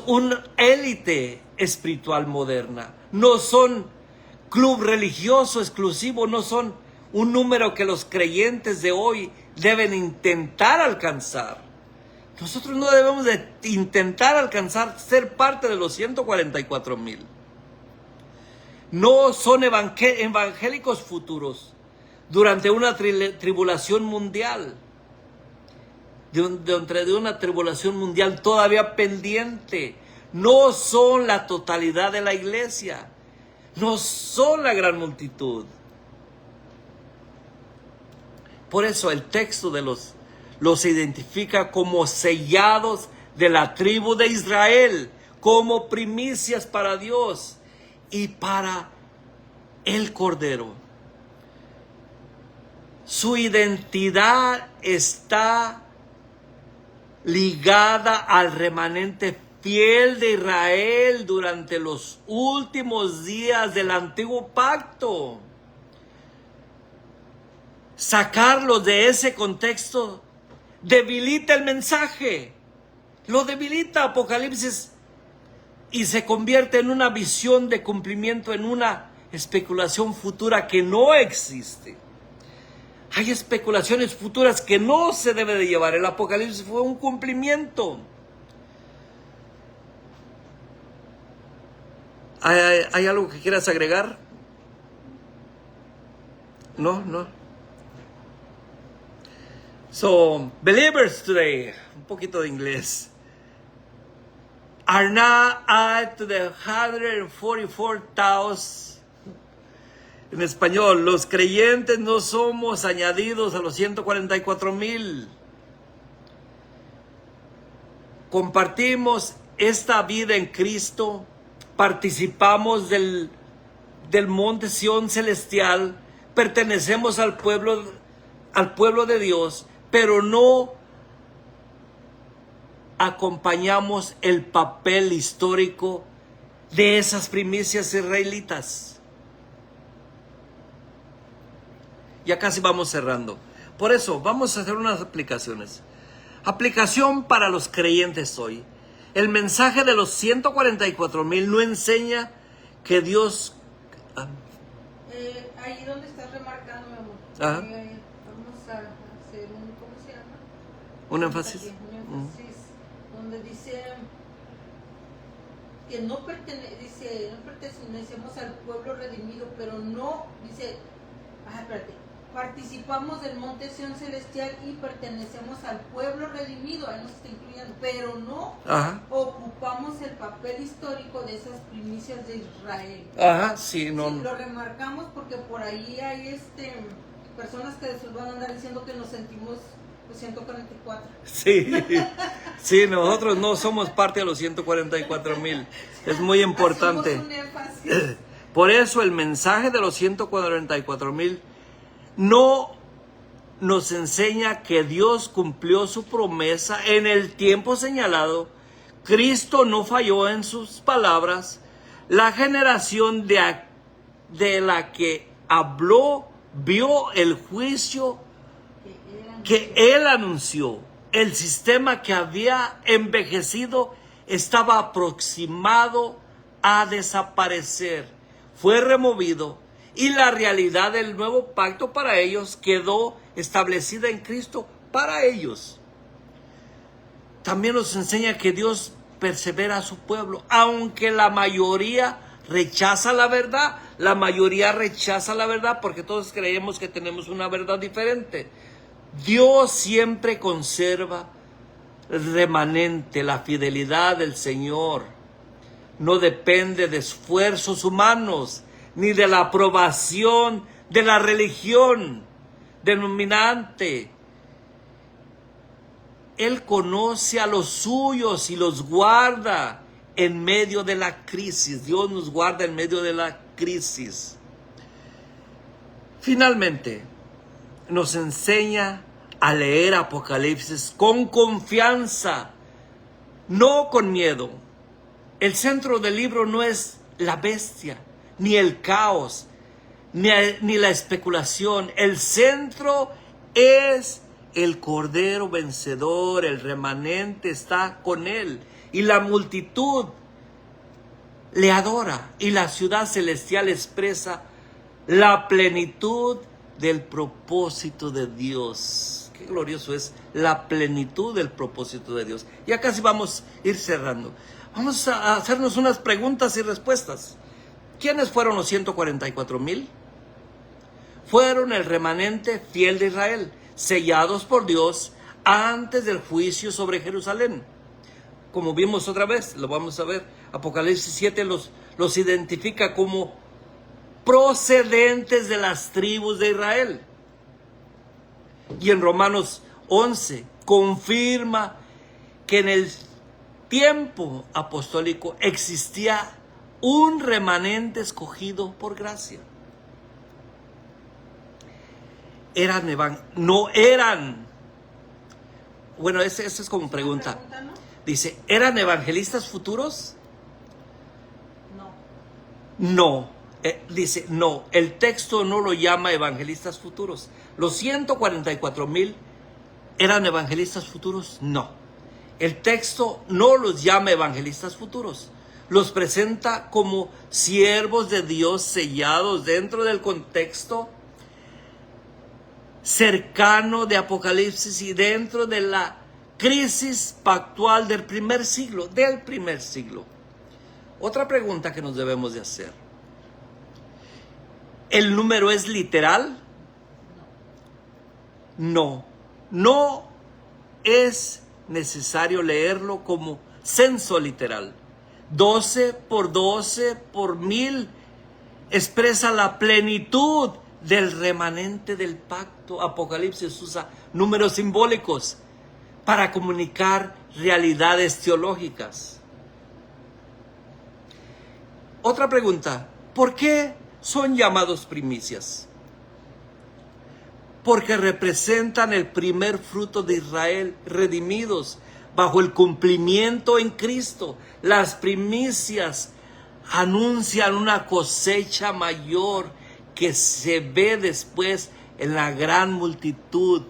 una élite espiritual moderna, no son club religioso exclusivo, no son un número que los creyentes de hoy deben intentar alcanzar. Nosotros no debemos de intentar alcanzar, ser parte de los 144,000. No son evangélicos futuros durante una tribulación mundial. de una tribulación mundial todavía pendiente. No son la totalidad de la iglesia. No son la gran multitud. Por eso el texto de los identifica como sellados de la tribu de Israel, como primicias para Dios y para el Cordero. Su identidad está ligada al remanente fiel de Israel durante los últimos días del antiguo pacto. Sacarlos de ese contexto debilita el mensaje, lo debilita Apocalipsis y se convierte en una visión de cumplimiento, en una especulación futura que no existe. Hay especulaciones futuras que no se debe de llevar. El Apocalipsis fue un cumplimiento. ¿Hay algo que quieras agregar? No. So, believers today, un poquito de inglés, are now added to the 144,000. En español, los creyentes no somos añadidos a los 144,000. Compartimos esta vida en Cristo, participamos del monte Sión celestial, pertenecemos al pueblo de Dios, pero no acompañamos el papel histórico de esas primicias israelitas. Ya casi vamos cerrando. Por eso vamos a hacer unas aplicaciones. Aplicación para los creyentes hoy. El mensaje de los 144,000 no enseña que Dios... Ahí donde estás remarcando, mi amor. Ajá. Vamos a hacer un, ¿cómo se llama? Un énfasis. Aquí, un énfasis, donde dice que no pertenecemos al pueblo redimido, pero no, dice, participamos del monte Sión celestial y pertenecemos al pueblo redimido, ahí nos está incluyendo, pero no ocupamos el papel histórico de esas primicias de Israel. Sí, Lo remarcamos porque por ahí hay personas que después van a andar diciendo que nos sentimos 144. Sí, nosotros no somos parte de los 144,000. Es muy importante. Hacemos un énfasis. Por eso el mensaje de los 144,000 no nos enseña que Dios cumplió su promesa en el tiempo señalado. Cristo no falló en sus palabras. La generación de la que habló vio el juicio que Él anunció. El sistema que había envejecido estaba aproximado a desaparecer. Fue removido y la realidad del nuevo pacto para ellos quedó establecida en Cristo para ellos. También nos enseña que Dios persevera a su pueblo, aunque la mayoría rechaza la verdad. La mayoría rechaza la verdad porque todos creemos que tenemos una verdad diferente. Dios siempre conserva el remanente, la fidelidad del Señor. No depende de esfuerzos humanos, ni de la aprobación de la religión denominante. Él conoce a los suyos y los guarda en medio de la crisis. Dios nos guarda en medio de la crisis. Finalmente, nos enseña a leer Apocalipsis con confianza, no con miedo. El centro del libro no es la bestia, ni el caos, ni la especulación. El centro es el Cordero vencedor, el remanente está con él. Y la multitud le adora. Y la ciudad celestial expresa la plenitud del propósito de Dios. Qué glorioso es la plenitud del propósito de Dios. Ya casi vamos a ir cerrando. Vamos a hacernos unas preguntas y respuestas. ¿Quiénes fueron los 144,000? Fueron el remanente fiel de Israel, sellados por Dios antes del juicio sobre Jerusalén. Como vimos otra vez, lo vamos a ver, Apocalipsis 7 los identifica como procedentes de las tribus de Israel. Y en Romanos 11 confirma que en el tiempo apostólico existía un remanente escogido por gracia. No eran. Bueno, esa es como pregunta. ¿No? Dice, ¿eran evangelistas futuros? No. No. Dice, no, el texto no lo llama evangelistas futuros. ¿Los 144,000 eran evangelistas futuros? No. El texto no los llama evangelistas futuros. Los presenta como siervos de Dios sellados dentro del contexto cercano de Apocalipsis y dentro de la crisis pactual del primer siglo. Otra pregunta que nos debemos de hacer. ¿El número es literal? No. No es necesario leerlo como censo literal. 12 por 12 por 1000 expresa la plenitud del remanente del pacto. Apocalipsis usa números simbólicos para comunicar realidades teológicas. Otra pregunta, ¿por qué son llamados primicias? Porque representan el primer fruto de Israel, redimidos bajo el cumplimiento en Cristo. Las primicias anuncian una cosecha mayor que se ve después en la gran multitud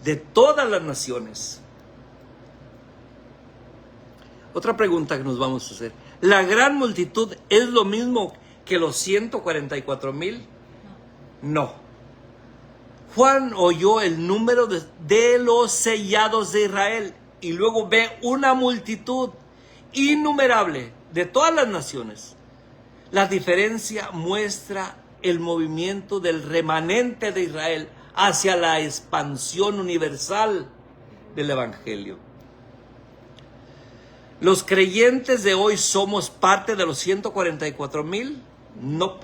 de todas las naciones. Otra pregunta que nos vamos a hacer. ¿La gran multitud es lo mismo que los 144,000? No. Juan oyó el número de los sellados de Israel y luego ve una multitud innumerable de todas las naciones. La diferencia muestra el movimiento del remanente de Israel hacia la expansión universal del Evangelio. ¿Los creyentes de hoy somos parte de los 144,000? No.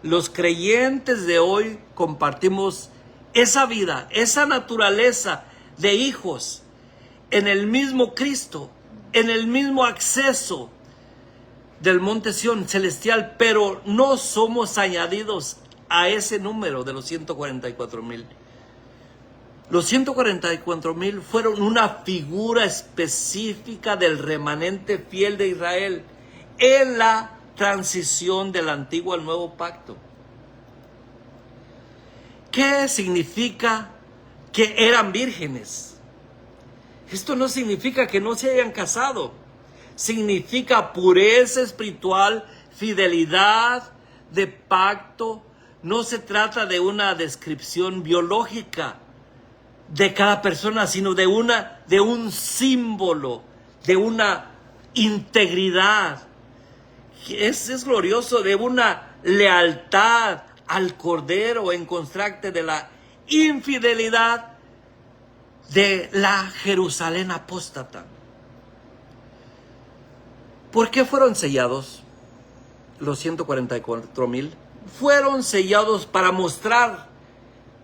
Los creyentes de hoy compartimos esa vida, esa naturaleza de hijos en el mismo Cristo, en el mismo acceso del monte Sión celestial, pero no somos añadidos a ese número de los 144,000. Los 144,000 fueron una figura específica del remanente fiel de Israel en la transición del antiguo al nuevo pacto. ¿Qué significa que eran vírgenes? Esto no significa que no se hayan casado. Significa pureza espiritual, fidelidad de pacto. No se trata de una descripción biológica de cada persona, sino de un símbolo, de una integridad. Es glorioso, de una lealtad al Cordero en contraste de la infidelidad de la Jerusalén apóstata. ¿Por qué fueron sellados los 144,000? Fueron sellados para mostrar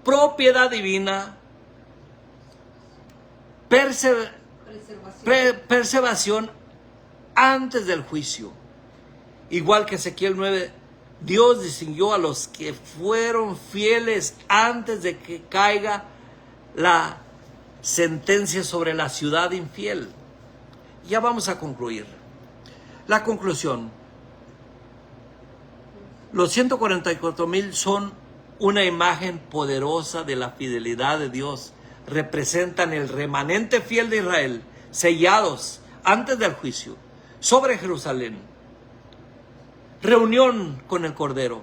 propiedad divina, preservación antes del juicio. Igual que Ezequiel 9, Dios distinguió a los que fueron fieles antes de que caiga la sentencia sobre la ciudad infiel. Ya vamos a concluir. La conclusión. Los 144,000 son una imagen poderosa de la fidelidad de Dios. Representan el remanente fiel de Israel, sellados antes del juicio sobre Jerusalén. Reunión con el Cordero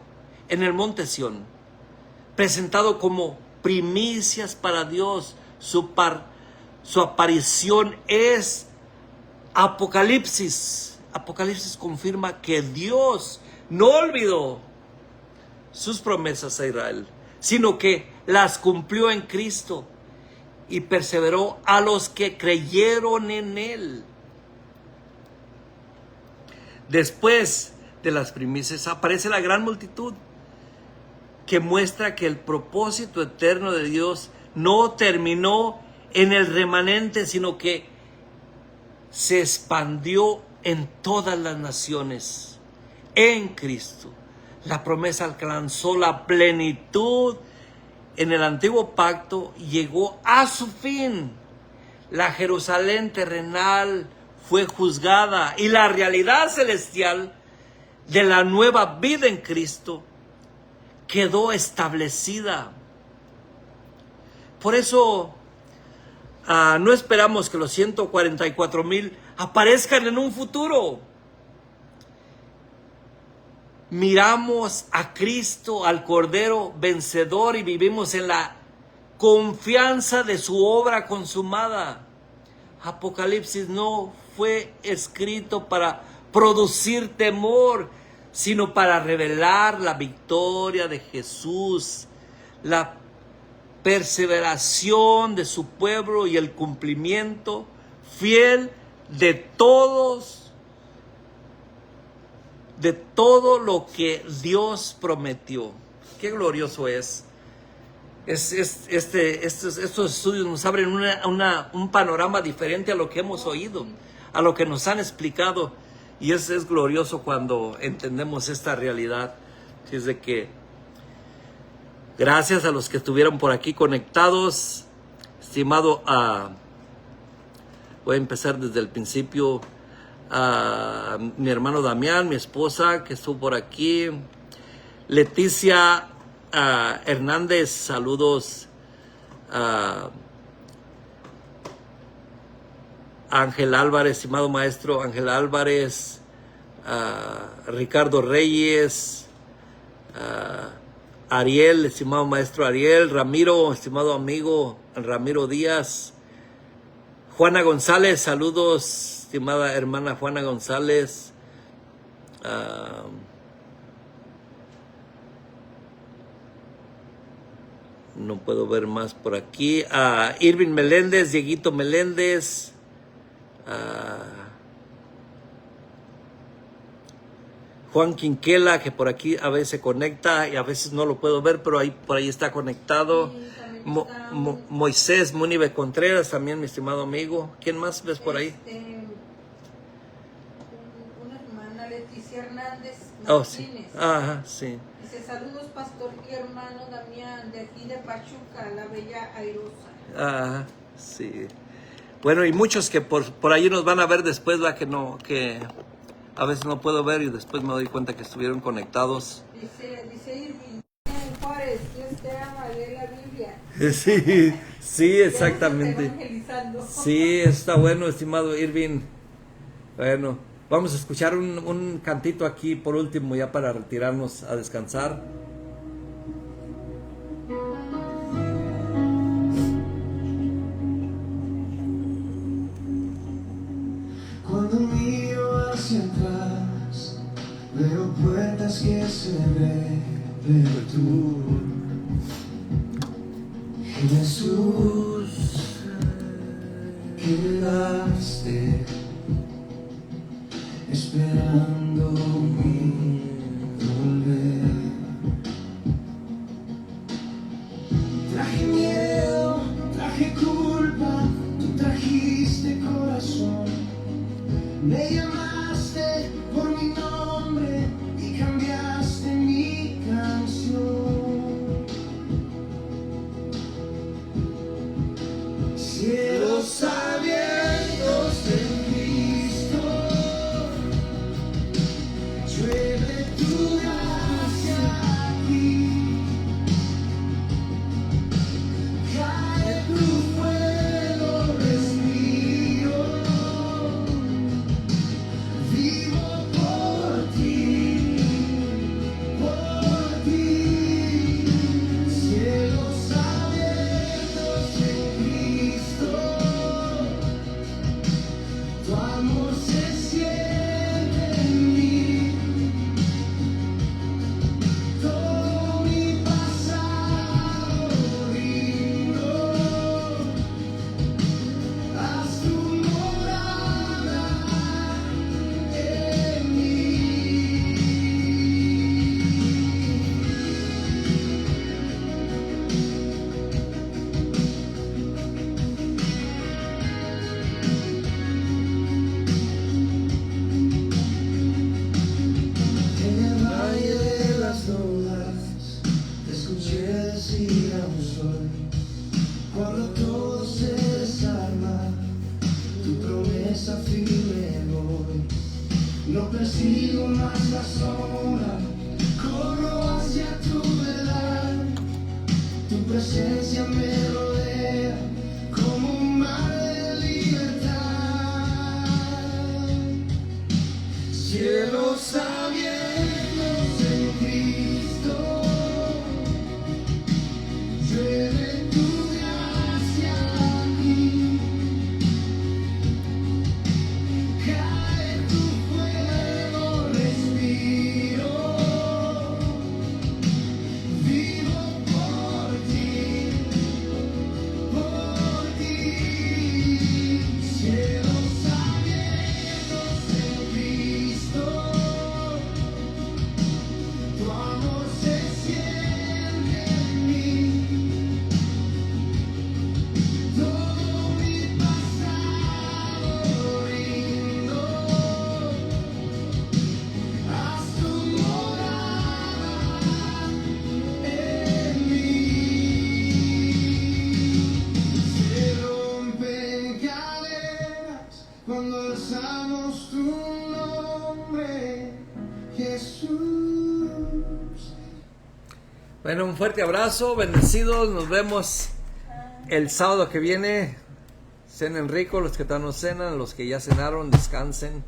en el monte Sión, presentado como primicias para Dios. Su aparición es Apocalipsis. Apocalipsis confirma que Dios no olvidó sus promesas a Israel, sino que las cumplió en Cristo. y perseveró a los que creyeron en él. Después de las primicias aparece la gran multitud que muestra que el propósito eterno de Dios no terminó en el remanente, sino que se expandió en todas las naciones. En Cristo, la promesa alcanzó la plenitud en el antiguo pacto y llegó a su fin. La Jerusalén terrenal fue juzgada y la realidad celestial de la nueva vida en Cristo quedó establecida. Por eso no esperamos que los 144,000 aparezcan en un futuro. Miramos a Cristo, al Cordero vencedor, y vivimos en la confianza de su obra consumada. Apocalipsis no fue escrito para producir temor, sino para revelar la victoria de Jesús, la perseveración de su pueblo y el cumplimiento fiel de todo lo que Dios prometió. Qué glorioso es. Estos estudios nos abren un panorama diferente a lo que hemos oído, a lo que nos han explicado, y es glorioso cuando entendemos esta realidad. Así es de que gracias a los que estuvieron por aquí conectados, estimado, voy a empezar desde el principio. A mi hermano Damián, mi esposa que estuvo por aquí, Leticia Hernández, saludos. Ángel Álvarez, estimado maestro Ángel Álvarez, Ricardo Reyes, Ariel, estimado maestro Ariel, Ramiro, estimado amigo Ramiro Díaz, Juana González, saludos, estimada hermana Juana González. No puedo ver más por aquí. Irving Meléndez, Dieguito Meléndez. Juan Quinquela, que por aquí a veces se conecta y a veces no lo puedo ver, pero por ahí está conectado. Moisés Múnive Contreras, también mi estimado amigo. ¿Quién más ves por ahí? Una hermana, Leticia Hernández Martínez. Oh, sí. Ajá, sí. Dice, saludos pastor y hermano Damián, de aquí de Pachuca, la bella airosa. Ajá, sí. Bueno, y muchos que por ahí nos van a ver después, ¿verdad? Que a veces no puedo ver y después me doy cuenta que estuvieron conectados. Dice Irving Juárez, Dios te ama, lee la Biblia. Sí, exactamente. Evangelizando. Sí, está bueno, estimado Irving. Bueno, vamos a escuchar un cantito aquí por último, ya para retirarnos a descansar. Cuando miro hacia atrás, veo puertas que cerré, pero tú, Jesús, quedaste esperando mi volver. Traje miedo, traje culpa, tú trajiste corazón. Me llamaste por mi nombre y cambiaste mi canción. sigamos hoy. Cuando todo se desarma, tu promesa firme voy. No persigo más la sombra, corro hacia tu verdad. Tu presencia me rodea como un mar de libertad. Cielos abiertos en Cristo, llueve tu gracia aquí. Cae tu fuego, respiro, vivo por ti, cielos abiertos en Cristo, tu amor se siente en mí, todo mi pasado rindo, haz tu morada en mí. Se rompen cadenas cuando alzamos tu nombre, Jesús. Bueno, un fuerte abrazo, bendecidos, nos vemos el sábado que viene. Cenen rico, los que todavía no cenan, los que ya cenaron, descansen.